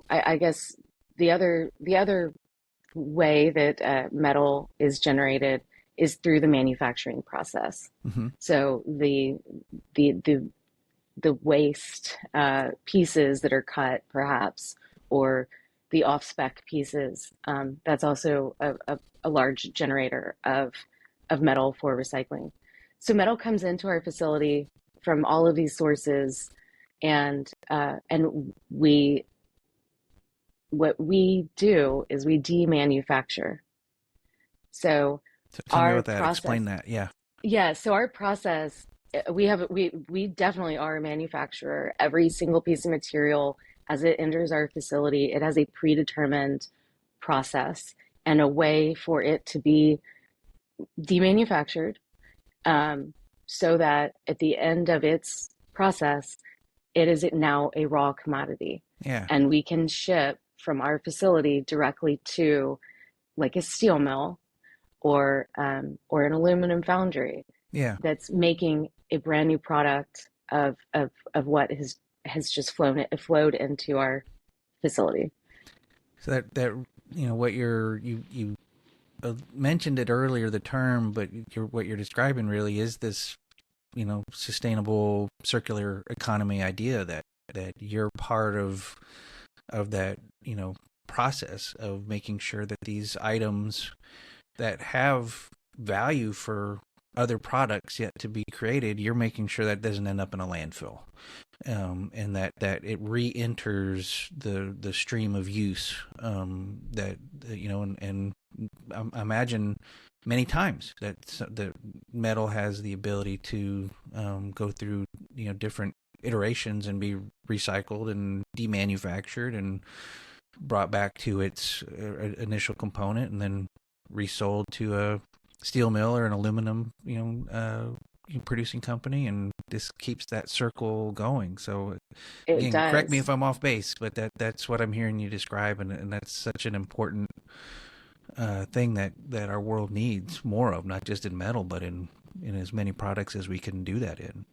B: I guess the other way that metal is generated is through the manufacturing process.
A: Mm-hmm.
B: So the the the waste pieces that are cut, perhaps, or the off-spec pieces, that's also a large generator of metal for recycling. So metal comes into our facility from all of these sources, and we what we do is we demanufacture. So
A: So tell me
B: our
A: about that.
B: process,
A: Explain that. Yeah.
B: yeah, so our process, we definitely are a manufacturer. Every single piece of material as it enters our facility, it has a predetermined process and a way for it to be demanufactured, um, so that at the end of its process, it is now a raw commodity.
A: Yeah.
B: And we can ship from our facility directly to like a steel mill or an aluminum foundry
A: Yeah.
B: that's making a brand new product of what has just flowed into our facility.
A: So that what you mentioned it earlier, the term, but what you're describing really is this sustainable circular economy idea that you're part of that process of making sure that these items that have value for other products yet to be created, you're making sure that doesn't end up in a landfill, and that it re-enters the stream of use, that and I imagine many times that the metal has the ability to go through different iterations and be recycled and demanufactured and brought back to its initial component, and then resold to a steel mill or an aluminum producing company, and this keeps that circle going. So
B: It
A: again, correct me
B: does.
A: if I'm off base, but that's what I'm hearing you describe, and that's such an important thing that our world needs more of, not just in metal, but in as many products as we can do that in.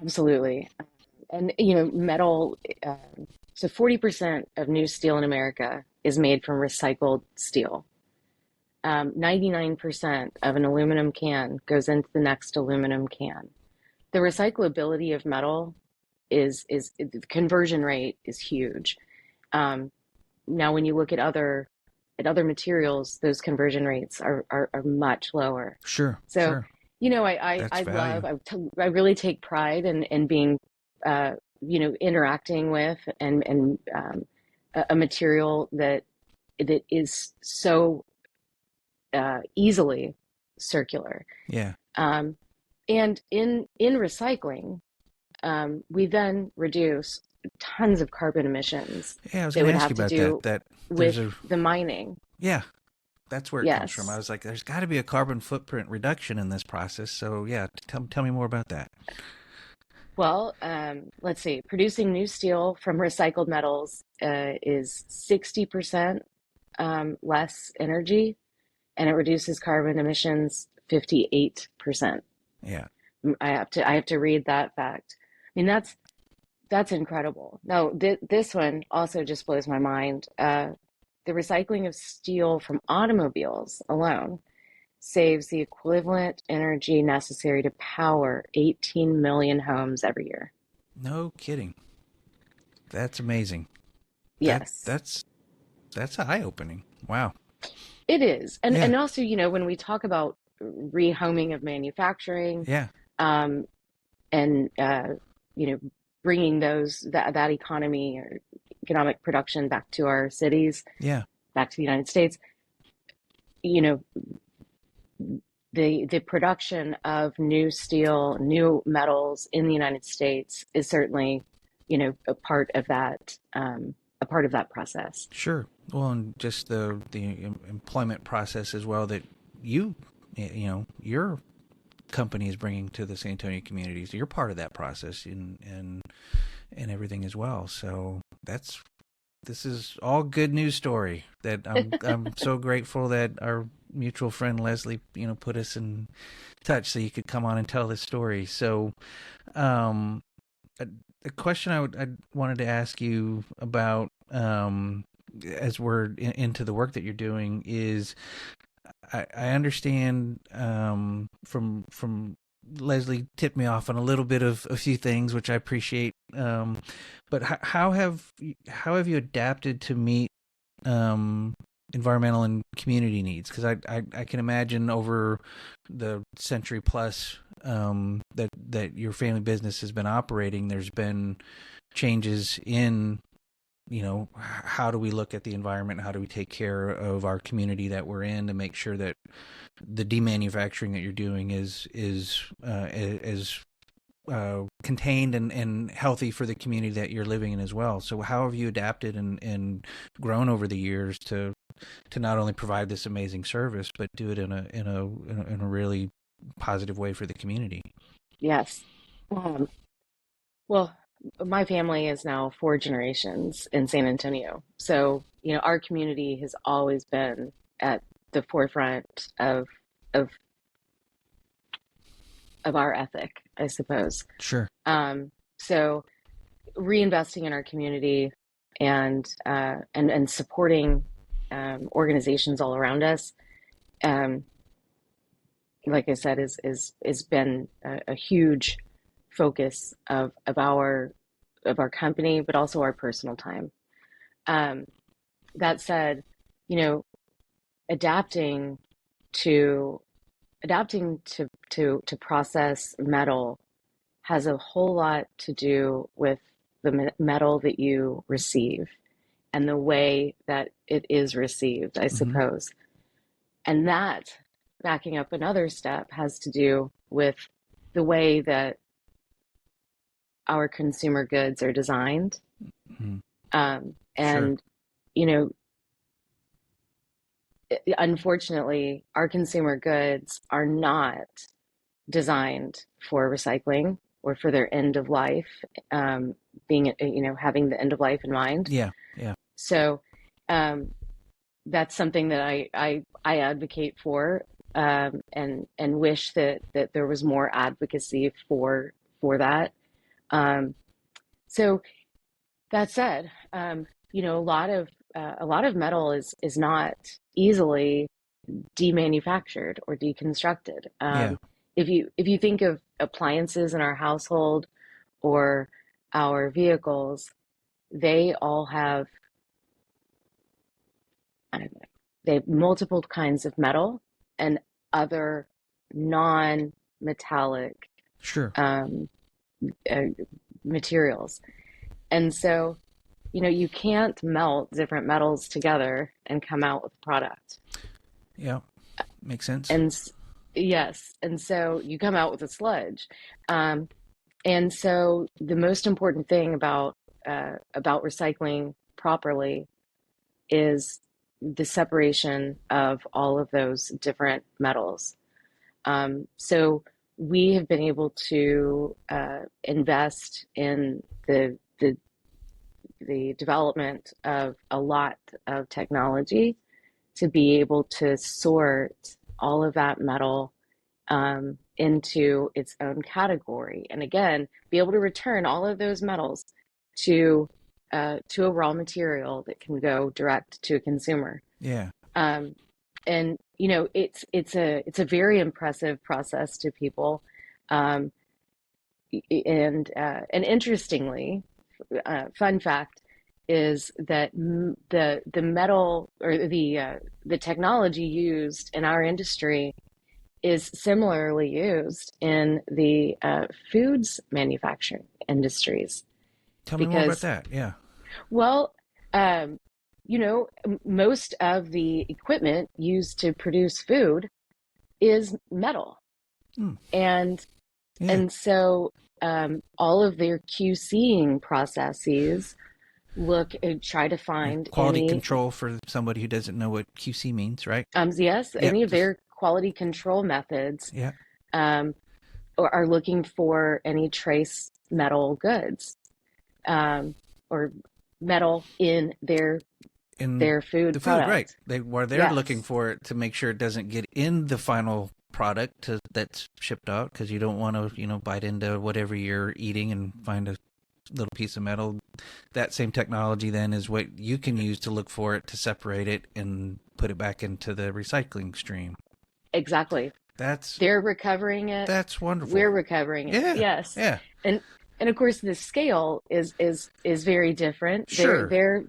B: Absolutely. And metal, so 40% of new steel in America is made from recycled steel. 99% of an aluminum can goes into the next aluminum can. The recyclability of metal is the conversion rate is huge. Um, Now, when you look at other materials, those conversion rates are much lower.
A: Sure,
B: So,
A: sure. That's
B: I love,
A: value.
B: I really take pride in being, interacting with a material that is so easily circular.
A: Yeah.
B: Um, and in recycling, we then reduce tons of carbon emissions
A: Yeah, I was
B: that
A: going to
B: would
A: ask
B: have
A: you
B: to
A: about that.
B: do
A: That there's
B: with
A: a
B: the mining.
A: yeah, that's where it comes from. I
B: Yes.
A: was like, there's got to be a carbon footprint reduction in this process. So yeah, tell me more about that.
B: Well, let's see. Producing new steel from recycled metals is 60% less energy, and it reduces carbon emissions 58%.
A: Yeah.
B: I have to read that fact. I mean, that's incredible. No, this one also just blows my mind. The recycling of steel from automobiles alone saves the equivalent energy necessary to power 18 million homes every year.
A: No kidding. That's amazing. That
B: Yes,
A: that's eye opening. Wow.
B: it is.
A: Yeah.
B: And also, when we talk about rehoming of manufacturing,
A: Yeah.
B: um, and you know, bringing that economy or economic production back to our cities,
A: Yeah.
B: back to the United States, you know, the production of new steel, new metals in the United States is certainly, a part of that process.
A: Sure. Well, and just the employment process as well that you your company is bringing to the San Antonio communities. You're part of that process and everything as well. So this is all good news story that I'm so grateful that our mutual friend Leslie, put us in touch so you could come on and tell this story. So, um, a, a question I wanted to ask you about, as we're into the work that you're doing is I understand, from Leslie tipped me off on a little bit of a few things, which I appreciate. But how have you adapted to meet, um, environmental and community needs? Because I can imagine over the century plus, that your family business has been operating, there's been changes in, how do we look at the environment? How do we take care of our community that we're in to make sure that the demanufacturing that you're doing is contained and healthy for the community that you're living in as well. So how have you adapted and grown over the years to not only provide this amazing service, but do it in a really positive way for the community?
B: Yes. Um, well, my family is now four generations in San Antonio. So, our community has always been at the forefront of of our ethic, I suppose.
A: Sure.
B: So reinvesting in our community and supporting organizations all around us, um, like I said, is been a huge focus of our company, but also our personal time. Um, that said, you know, adapting to to process metal has a whole lot to do with the metal that you receive and the way that it is received, I
A: Mm-hmm.
B: suppose. And that, backing up another step, has to do with the way that our consumer goods are designed.
A: Mm-hmm. Sure.
B: And, you know, unfortunately, our consumer goods are not designed for recycling or for their end of life, being, having the end of life in mind.
A: Yeah. Yeah.
B: So um, that's something that I advocate for, and wish that there was more advocacy for that. Um, so that said, a lot of metal is not easily demanufactured or deconstructed.
A: Yeah.
B: If you think of appliances in our household or our vehicles, they all have, I don't know, they have multiple kinds of metal and other non-metallic
A: Sure.
B: um, uh, materials. And so, you can't melt different metals together and come out with a product.
A: Yeah. Makes sense.
B: And yes, and so you come out with a sludge. Um, and so the most important thing about recycling properly is the separation of all of those different metals. So we have been able to invest in the development of a lot of technology to be able to sort all of that metal into its own category, and again, be able to return all of those metals to to a raw material that can go direct to a consumer.
A: Yeah.
B: Um, and it's a very impressive process to people. Um, and interestingly, fun fact is that the metal or the technology used in our industry is similarly used in the foods manufacturing industries.
A: Tell me more about
B: Because,
A: that. Yeah.
B: well, um, most of the equipment used to produce food is metal,
A: Mm.
B: and
A: Yeah.
B: and so all of their QCing processes look and try to
A: Yeah.
B: find
A: Quality
B: any
A: control for somebody who doesn't know what QC means, right?
B: yes,
A: Yep.
B: any of their quality control methods
A: Yeah.
B: um, or are looking for any trace metal goods, or metal in
A: In
B: their food
A: the food, right?
B: product.
A: They're looking
B: Yes,
A: for it to make sure it doesn't get in the final product that's shipped out, because you don't want to, bite into whatever you're eating and find a little piece of metal. That same technology then is what you can use to look for it, to separate it and put it back into the recycling stream.
B: exactly.
A: That's
B: They're recovering it.
A: that's wonderful.
B: We're recovering it.
A: Yeah.
B: Yes.
A: Yeah.
B: And and of course the scale is very different.
A: Sure.
B: Their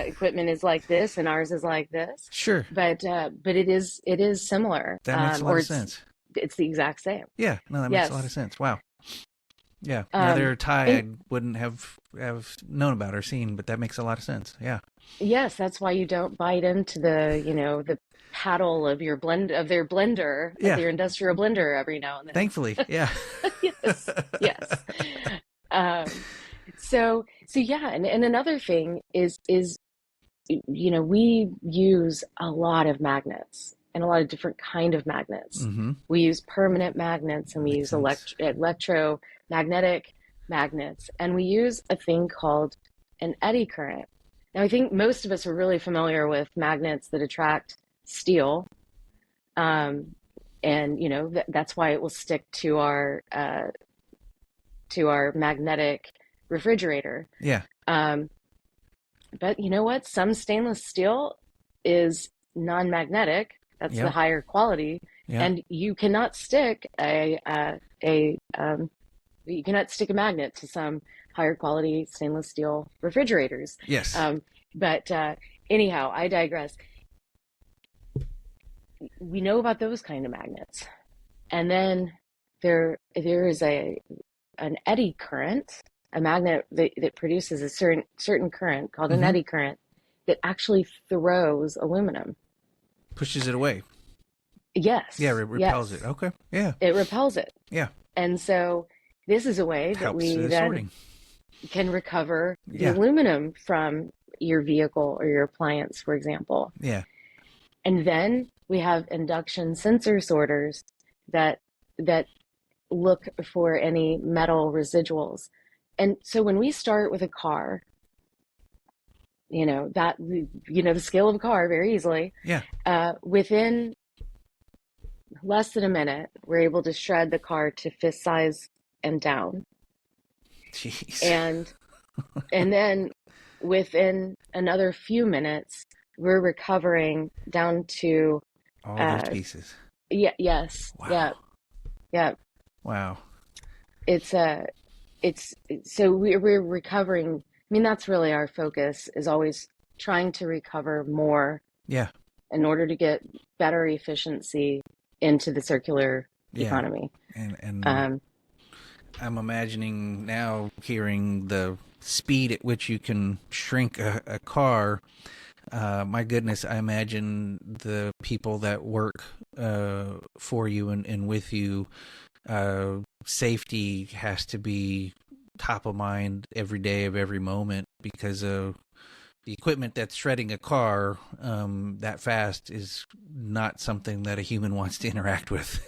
B: equipment is like this and ours is like this.
A: Sure.
B: But it is similar.
A: That makes a lot
B: Or
A: of sense.
B: it's the exact same.
A: Yeah. No, that makes a lot of
B: Yes.
A: sense. Wow. Yeah. Another tie
B: And
A: I wouldn't have known about or seen, but that makes a lot of sense. Yeah.
B: yes, that's why you don't bite into the paddle of their blender, of
A: Yeah.
B: their industrial blender every now and then.
A: Thankfully. Yeah.
B: Yes, yes. Um, so yeah, and another thing is we use a lot of magnets and a lot of different kind of magnets.
A: Mm-hmm.
B: We use permanent magnets and we
A: Makes
B: use
A: sense.
B: electromagnetic magnets, and we use a thing called an eddy current. Now, I think most of us are really familiar with magnets that attract steel, um, and that's why it will stick to our magnetic refrigerator.
A: Yeah.
B: Um, but you know what? Some stainless steel is non-magnetic. That's the
A: Yeah.
B: higher quality,
A: Yeah.
B: and you cannot stick a magnet to some higher quality stainless steel refrigerators.
A: Yes.
B: But anyhow, I digress. We know about those kind of magnets, and then there is an eddy current, a magnet that produces a certain current called an
A: Mm-hmm.
B: eddy current that actually throws aluminum.
A: Pushes it away. Yeah.
B: Yes,
A: Repels it.
B: yes,
A: Okay. Yeah.
B: it repels it.
A: Yeah.
B: And so this is a way that
A: Helps
B: we then
A: sorting.
B: can recover the
A: Yeah.
B: aluminum from your vehicle or your appliance, for example.
A: Yeah.
B: And then we have induction sensor sorters that look for any metal residuals. And so when we start with a car, the scale of a car very easily,
A: Yeah.
B: within less than a minute, we're able to shred the car to fist size and down.
A: Jeez.
B: And then within another few minutes, we're recovering down to
A: All those
B: Uh,
A: pieces.
B: yeah, yes, yeah,
A: Wow.
B: yeah.
A: Wow.
B: It's it's so we're recovering. I mean, that's really our focus is always trying to recover more
A: Yeah.
B: in order to get better efficiency into the circular
A: Yeah.
B: economy.
A: And
B: Um,
A: I'm imagining now hearing the speed at which you can shrink a car. My goodness, I imagine the people that work for you and with you, safety has to be top of mind every day of every moment because the equipment that's shredding a car that fast is not something that a human wants to interact with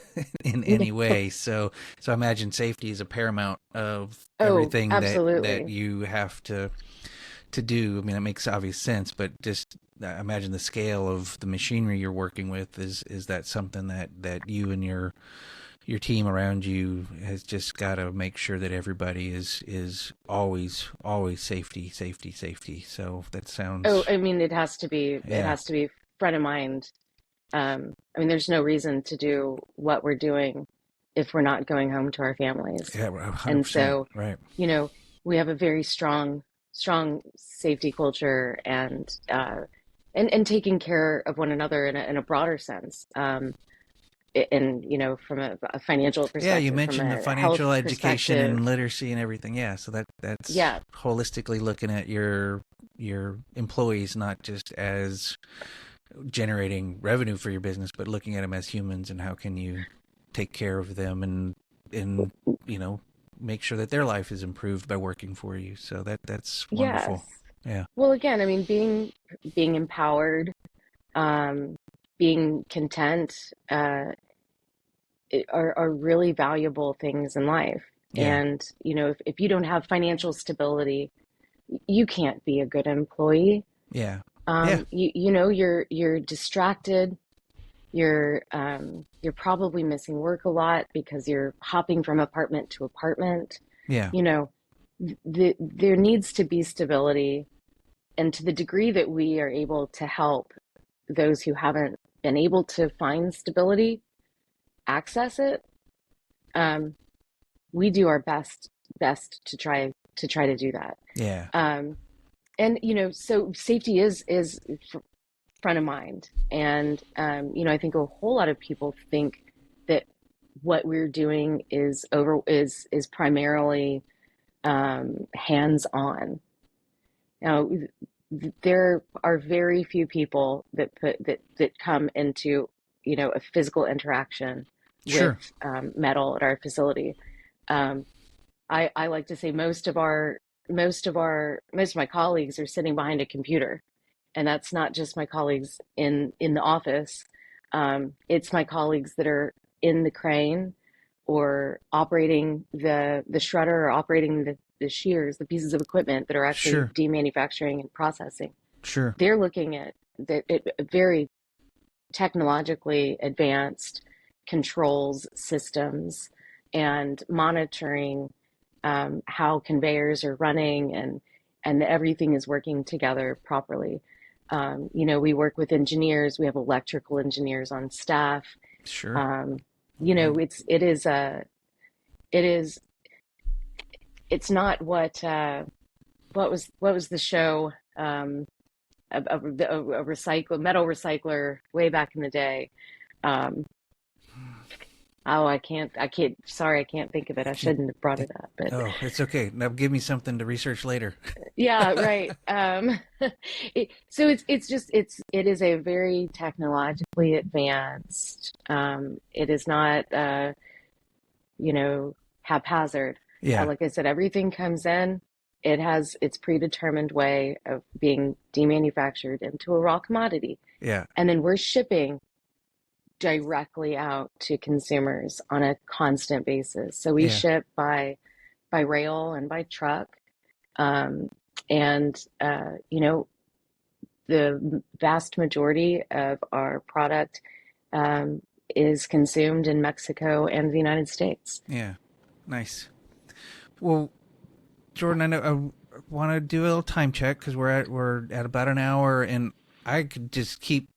A: in any way. So I imagine safety is a paramount of
B: oh,
A: everything that
B: absolutely.
A: you have to do. I mean, it makes obvious sense, but just imagine the scale of the machinery you're working with. Is that something that you and your team around you has just got to make sure that everybody is always safety. So that
B: Oh,
A: sounds,
B: I mean, it
A: yeah,
B: has to be front of mind. I mean, there's no reason to do what we're doing if we're not going home to our families.
A: yeah,
B: And
A: 100%,
B: so,
A: right,
B: you know, we have a very strong safety culture and taking care of one another in a broader sense. And, you know, from a financial
A: yeah. You
B: perspective, from
A: mentioned the
B: a health
A: financial education
B: perspective.
A: and literacy and everything, yeah. So that's
B: Yeah,
A: holistically looking at your employees not just as generating revenue for your business, but looking at them as humans and how can you take care of them and you know make sure that their life is improved by working for you. So that's
B: yes.
A: wonderful. Yeah,
B: Well, again, I mean, being empowered, um, being content, are really valuable things in life.
A: yeah,
B: And, you know, if you don't have financial stability, you can't be a good employee.
A: yeah, yeah,
B: You know, you're distracted. You're probably missing work a lot because you're hopping from apartment to apartment.
A: yeah,
B: You know, there needs to be stability, and to the degree that we are able to help those who haven't been able to find stability access it, um, we do our best to try to do that.
A: yeah,
B: Um, and you know, so safety is front of mind, and you know, I think a whole lot of people think that what we're doing is primarily hands on. Now, there are very few people that come into, you know, a physical interaction with
A: sure,
B: metal at our facility. Um, I like to say most of my colleagues are sitting behind a computer, and that's not just my colleagues in the office. It's my colleagues that are in the crane or operating the shredder or operating the shears, the pieces of equipment that are actually
A: sure,
B: demanufacturing and processing.
A: sure,
B: They're looking at very technologically advanced controls systems and monitoring how conveyors are running and that everything is working together properly. You know, we work with engineers. We have electrical engineers on staff.
A: sure.
B: Um, you know, it is it's not what was the show, a metal recycler way back in the day. Um, oh, I can't. Sorry, I can't think of it. I
A: It can,
B: shouldn't have brought
A: it,
B: it up, but
A: oh, it's okay. Now give me something to research later.
B: yeah, right. So it is a very technologically advanced. It is not you know, haphazard.
A: Yeah,
B: Like I said, everything comes in. It has its predetermined way of being demanufactured into a raw commodity,
A: yeah,
B: and then we're shipping directly out to consumers on a constant basis. So we
A: yeah,
B: ship by rail and by truck, um, and you know, the vast majority of our product um, is consumed in Mexico and the United States.
A: yeah. Nice. Well, Jordan, I know I want to do a little time check because we're at about an hour, and I could just keep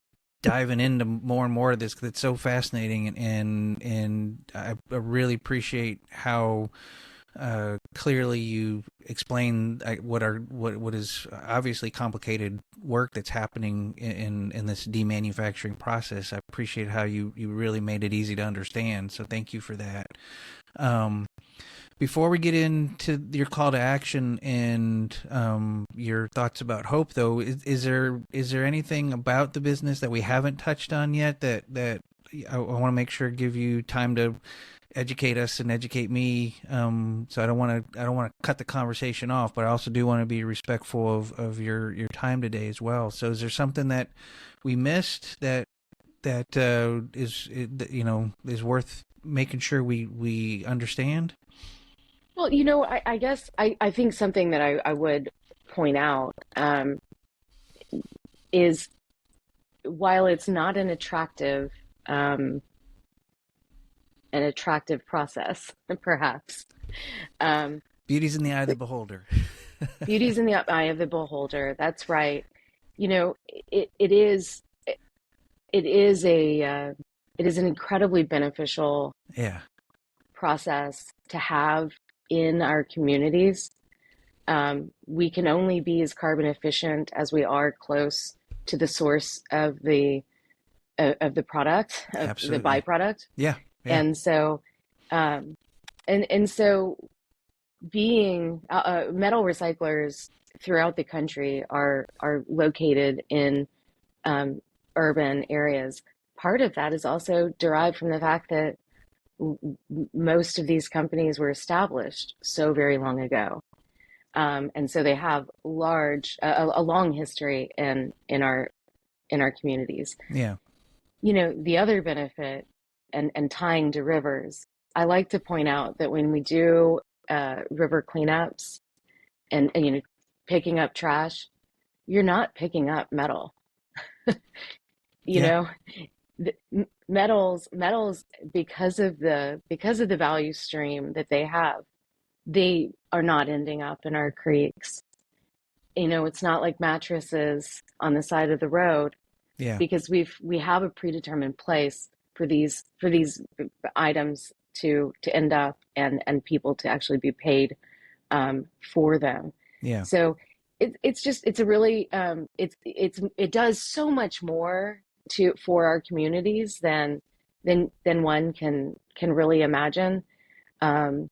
A: diving into more and more of this because it's so fascinating, and I really appreciate how clearly you explain what is obviously complicated work that's happening in this demanufacturing process. I appreciate how you really made it easy to understand. So thank you for that. Um, Before we get into your call to action and your thoughts about hope, though, is there anything about the business that we haven't touched on yet that I want to make sure give you time to educate us and educate me? So I don't want to cut the conversation off, but I also do want to be respectful of your time today as well. So is there something that we missed that is worth making sure we understand?
B: Well, I guess I think something that I would point out is while it's not um, an attractive process, perhaps, um,
A: Beauty's in the eye of the beholder.
B: beauty's in the eye of the beholder. That's right. You know, it is it is a it is an incredibly beneficial
A: Yeah,
B: process to have in our communities. We can only be as carbon efficient as we are close to the source of the product, of the
A: absolutely.
B: byproduct.
A: Yeah, yeah,
B: And so, um, and so being metal recyclers throughout the country are located in um, urban areas. Part of that is also derived from the fact that most of these companies were established so very long ago. And so they have a long history in our communities.
A: yeah,
B: The other benefit and tying to rivers, I like to point out that when we do river cleanups and picking up trash, you're not picking up metal. You
A: yeah,
B: know, metals because of the value stream that they have, they are not ending up in our creeks. It's not like mattresses on the side of the road
A: yeah,
B: because we have a predetermined place for these items to end up and people to actually be paid for them.
A: yeah,
B: So it's a really it does so much more to for our communities than one can really imagine. Um,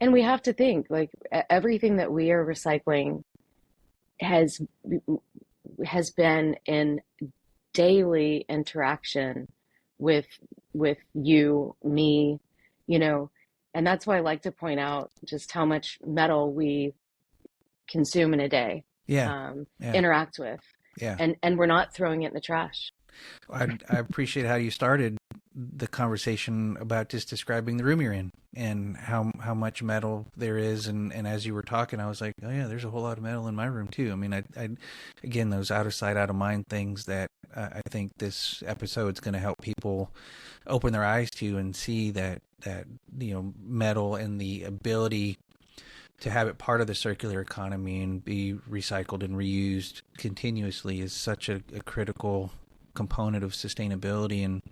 B: and we have to think like everything that we are recycling has has been in daily interaction with you, me, you know, and that's why I like to point out just how much metal we consume in a day,
A: yeah, yeah,
B: interact with,
A: yeah.
B: and we're not throwing it in the trash.
A: I appreciate how you started the conversation about just describing the room you're in and how much metal there is, and as you were talking, I was like, oh yeah, there's a whole lot of metal in my room too. I mean, I again, those out of sight, out of mind things that I think this episode's going to help people open their eyes to and see that metal and the ability to have it part of the circular economy and be recycled and reused continuously is such a critical component of sustainability. And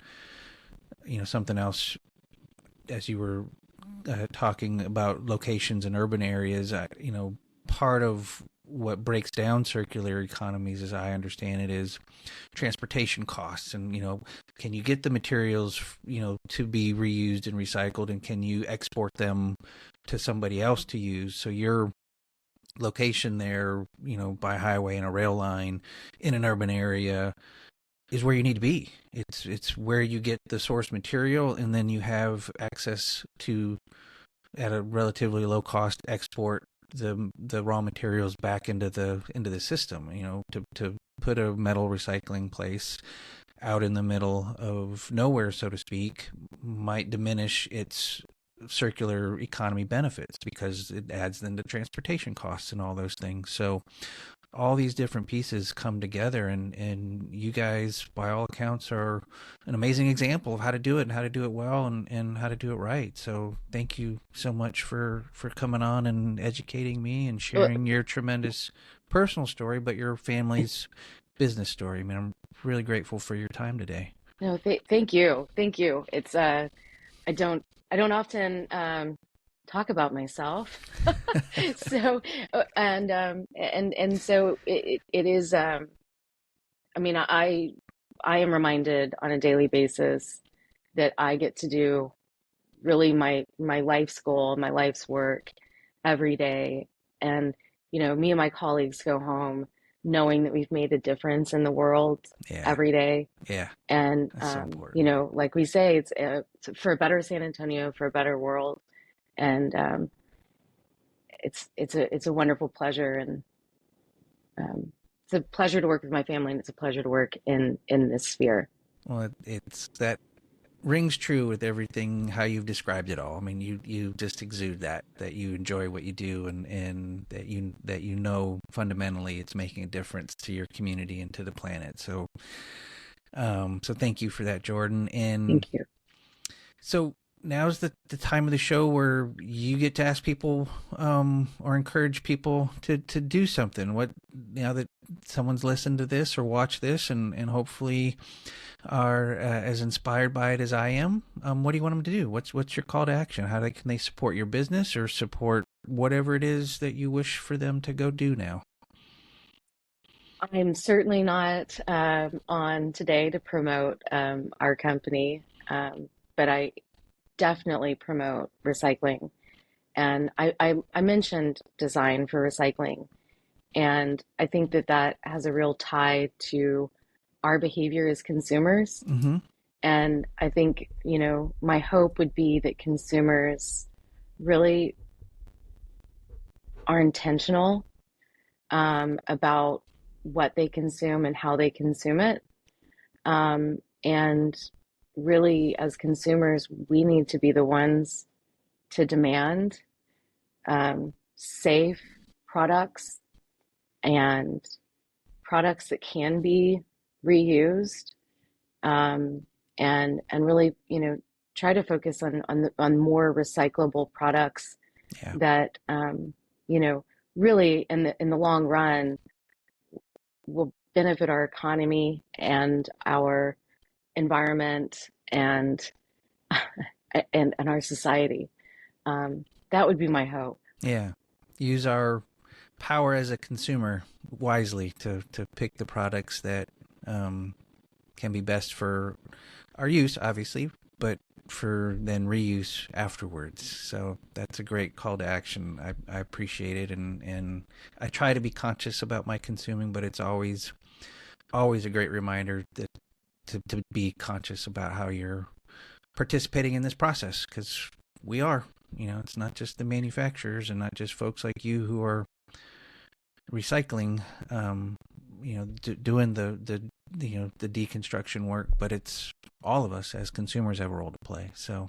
A: something else, as you were talking about locations in urban areas, part of what breaks down circular economies, as I understand it, is transportation costs. And can you get the materials to be reused and recycled, and can you export them to somebody else to use? So your location there, by highway and a rail line in an urban area, is where you need to be. It's where you get the source material, and then you have access to, at a relatively low cost, export the raw materials back into the system. To put a metal recycling place out in the middle of nowhere, so to speak, might diminish its circular economy benefits because it adds then to transportation costs and all those things. So all these different pieces come together, and you guys, by all accounts, are an amazing example of how to do it and how to do it well, and how to do it right. So thank you so much for coming on and educating me and
B: Well,
A: sharing your tremendous personal story, but your family's business story. I mean, I'm really grateful for your time today.
B: No, thank you. Thank you. It's I don't I don't often talk about myself. So and so it is I mean I am reminded on a daily basis that I get to do really my life's goal, my life's work every day. And, me and my colleagues go home knowing that we've made a difference in the world
A: Yeah,
B: every day.
A: yeah,
B: And,
A: that's so important.
B: like we say, it's for a better San Antonio, for a better world. And it's a wonderful pleasure. And it's a pleasure to work with my family, and it's a pleasure to work in this sphere.
A: Well, it's that rings true with everything how you've described it all. I mean, you just exude that you enjoy what you do, and that you know fundamentally it's making a difference to your community and to the planet. So thank you for that, Jordan. And
B: Thank you.
A: so now's the time of the show where you get to ask people or encourage people to do something. What now that someone's listened to this or watched this and hopefully are as inspired by it as I am, what do you want them to do? What's your call to action? Can they support your business or support whatever it is that you wish for them to go do now?
B: I'm certainly not on today to promote our company, but I definitely promote recycling. And I mentioned design for recycling, and I think that that has a real tie to our behavior as consumers.
A: Mm-hmm.
B: And I think, my hope would be that consumers really are intentional about what they consume and how they consume it. And really, as consumers, we need to be the ones to demand safe products and products that can be reused, and really, try to focus on more recyclable products
A: Yeah.
B: that you know really in the long run will benefit our economy and our environment and our society. That would be my hope.
A: Yeah. Use our power as a consumer wisely to pick the products that can be best for our use, obviously, but for then reuse afterwards. So that's a great call to action. I appreciate it, and I try to be conscious about my consuming, but it's always a great reminder that to be conscious about how you're participating in this process, because we are. It's not just the manufacturers and not just folks like you who are recycling, doing the deconstruction work, but it's all of us as consumers have a role to play. So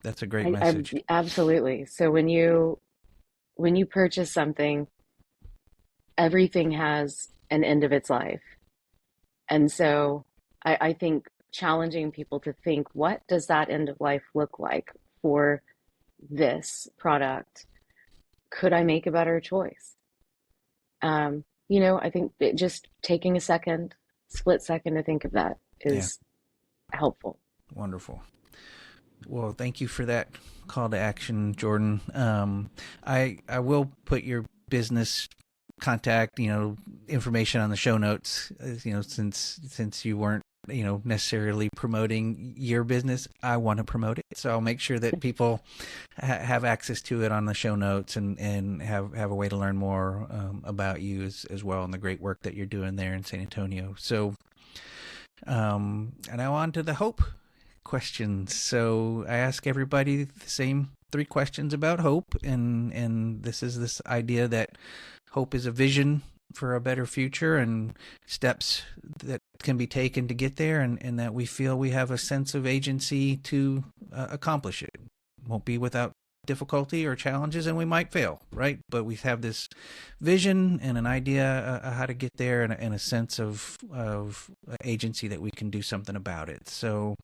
A: that's a great message.
B: Absolutely. So when you purchase something, everything has an end of its life. And so I think challenging people to think, what does that end of life look like for this product? Could I make a better choice? I think just taking a split second to think of that
A: Yeah,
B: is helpful.
A: wonderful. Well, thank you for that call to action, Jordan. I will put your business contact, information on the show notes. Since you weren't, necessarily promoting your business, I want to promote it, so I'll make sure that people have access to it on the show notes and have a way to learn more about you as well and the great work that you're doing there in San Antonio. So, and now on to the hope questions. So I ask everybody the same three questions about hope, and this idea that hope is a vision for a better future and steps that can be taken to get there, and that we feel we have a sense of agency to accomplish it. Won't be without difficulty or challenges, and we might fail, right? But we have this vision and an idea how to get there, and a sense of agency that we can do something about it. So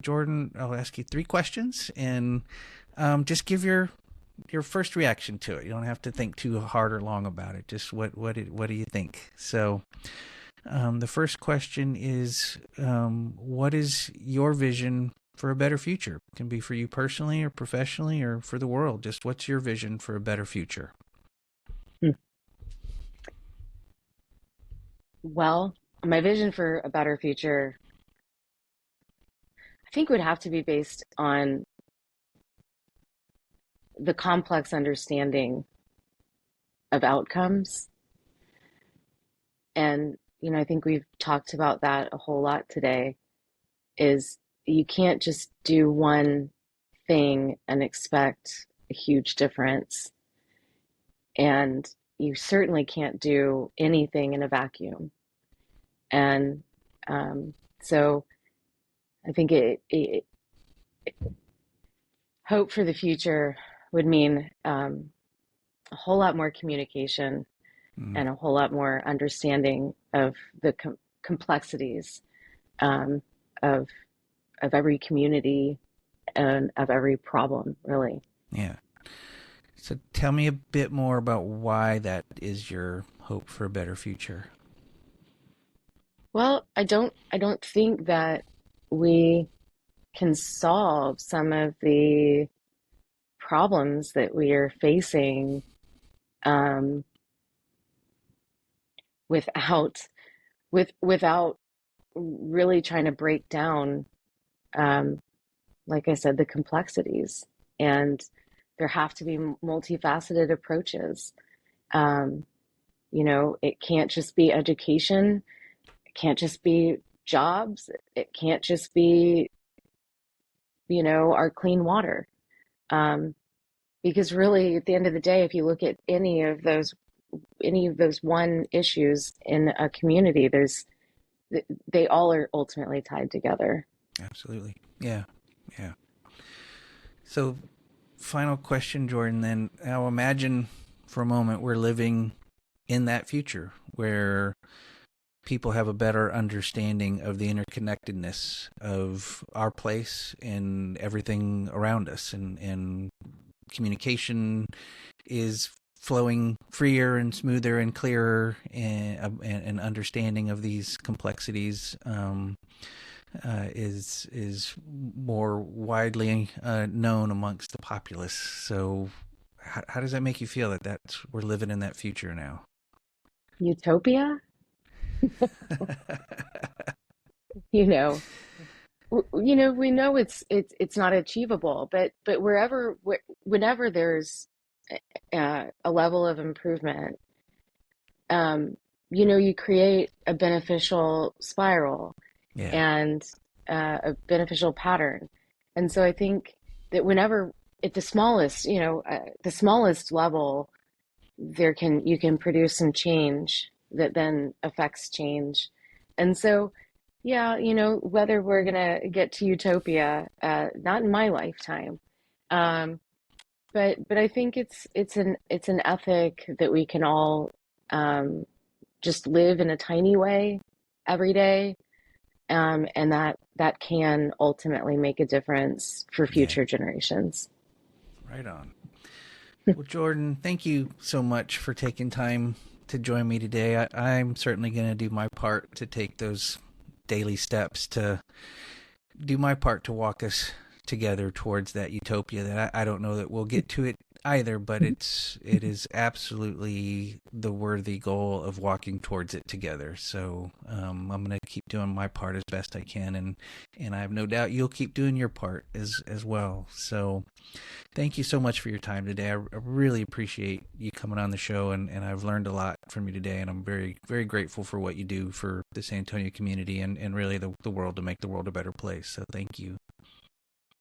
A: Jordan, I'll ask you three questions, and just give your your first reaction to it. You don't have to think too hard or long about it. Just what do you think? So, the first question is, what is your vision for a better future? It can be for you personally or professionally or for the world. Just what's your vision for a better future?
B: Hmm. Well, my vision for a better future, I think, would have to be based on the complex understanding of outcomes. And, I think we've talked about that a whole lot today, is you can't just do one thing and expect a huge difference. And you certainly can't do anything in a vacuum. And so I think hope for the future would mean a whole lot more communication
A: Mm,
B: and a whole lot more understanding of the complexities um, of every community and of every problem, really.
A: yeah. So tell me a bit more about why that is your hope for a better future.
B: Well, I don't think that we can solve some of the problems that we are facing um, without without really trying to break down, um, like I said, the complexities. And there have to be multifaceted approaches. Um, it can't just be education. It can't just be jobs. It can't just be, our clean water. Um, because really, at the end of the day, if you look at any of those one issues in a community, they all are ultimately tied together.
A: Absolutely. Yeah. Yeah. So, final question, Jordan, then. Now imagine for a moment we're living in that future where people have a better understanding of the interconnectedness of our place and everything around us, and communication is flowing freer and smoother and clearer, and understanding of these complexities is more widely known amongst the populace. So, how does that make you feel that we're living in that future now?
B: Utopia, you know, we know it's not achievable, but whenever there's a level of improvement, um, you create a beneficial spiral
A: Yeah.
B: and a beneficial pattern. And so I think that whenever at the smallest level, you can produce some change that then affects change. And so, yeah, whether we're gonna get to utopia, not in my lifetime, um, but I think it's an ethic that we can all um, just live in a tiny way every day, and that can ultimately make a difference for
A: Yeah.
B: future generations.
A: Right on. Well, Jordan, thank you so much for taking time to join me today. I'm certainly going to do my part to take those daily steps to do my part to walk us together towards that utopia that I don't know that we'll get to it either, but it is absolutely the worthy goal of walking towards it together. So I'm going to keep doing my part as best I can, and I have no doubt you'll keep doing your part as well. So thank you so much for your time today. I really appreciate you coming on the show, and I've learned a lot from you today, and I'm very, very grateful for what you do for the San Antonio community and really the world, to make the world a better place. So thank you.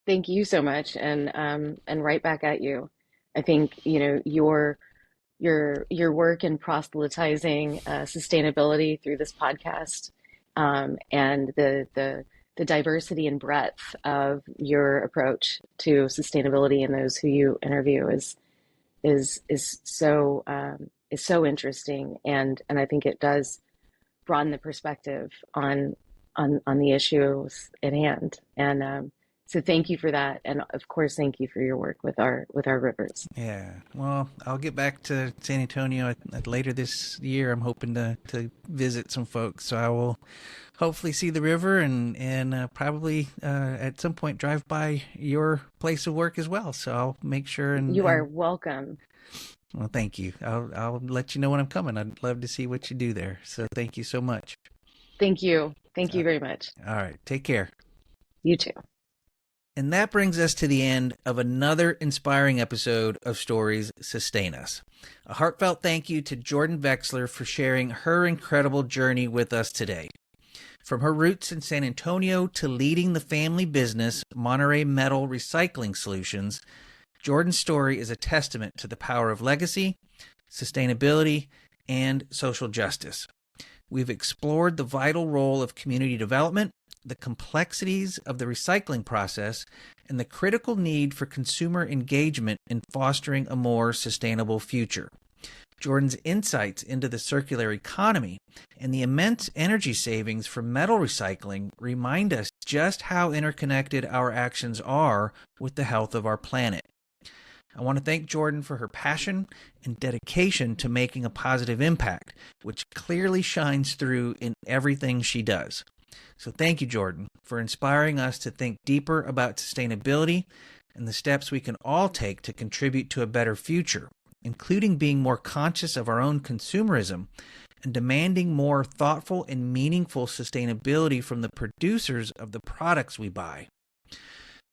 B: Thank you so much, and right back at you. I think your work in proselytizing sustainability through this podcast, and the diversity and breadth of your approach to sustainability and those who you interview is so interesting, and I think it does broaden the perspective on the issues at hand. And So thank you for that, and of course, thank you for your work with our rivers.
A: Yeah. Well, I'll get back to San Antonio later this year. I'm hoping to visit some folks. So I will hopefully see the river and probably at some point drive by your place of work as well. So I'll make sure
B: You are
A: and
B: welcome.
A: well, thank you. I'll let you know when I'm coming. I'd love to see what you do there. So thank you so much.
B: Thank you. Thank
A: Uh,
B: you very much.
A: all right. Take care.
B: You too.
A: And that brings us to the end of another inspiring episode of Stories Sustain Us. A heartfelt thank you to Jordan Vexler for sharing her incredible journey with us today. From her roots in San Antonio to leading the family business, Monterrey Metal Recycling Solutions, Jordan's story is a testament to the power of legacy, sustainability, and social justice. We've explored the vital role of community development, the complexities of the recycling process, and the critical need for consumer engagement in fostering a more sustainable future. Jordan's insights into the circular economy and the immense energy savings from metal recycling remind us just how interconnected our actions are with the health of our planet. I want to thank Jordan for her passion and dedication to making a positive impact, which clearly shines through in everything she does. So thank you, Jordan, for inspiring us to think deeper about sustainability and the steps we can all take to contribute to a better future, including being more conscious of our own consumerism and demanding more thoughtful and meaningful sustainability from the producers of the products we buy.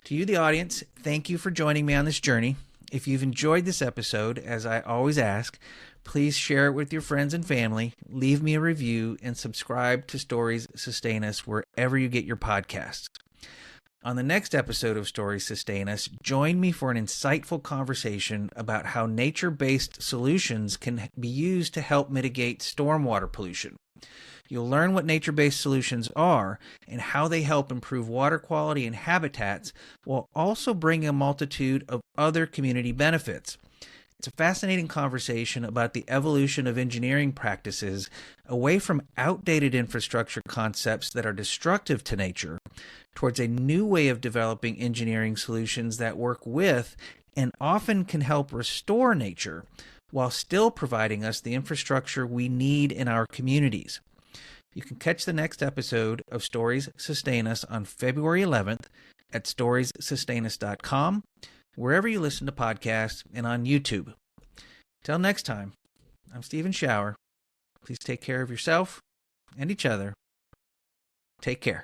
A: To you, the audience, thank you for joining me on this journey. If you've enjoyed this episode, as I always ask, please share it with your friends and family, leave me a review, and subscribe to Stories Sustain Us wherever you get your podcasts. On the next episode of Stories Sustain Us, join me for an insightful conversation about how nature-based solutions can be used to help mitigate stormwater pollution. You'll learn what nature-based solutions are and how they help improve water quality and habitats while also bringing a multitude of other community benefits. It's a fascinating conversation about the evolution of engineering practices away from outdated infrastructure concepts that are destructive to nature towards a new way of developing engineering solutions that work with and often can help restore nature while still providing us the infrastructure we need in our communities. You can catch the next episode of Stories Sustain Us on February 11th at storiessustainus.com, wherever you listen to podcasts, and on YouTube. Till next time, I'm Stephen Shower. Please take care of yourself and each other. Take care.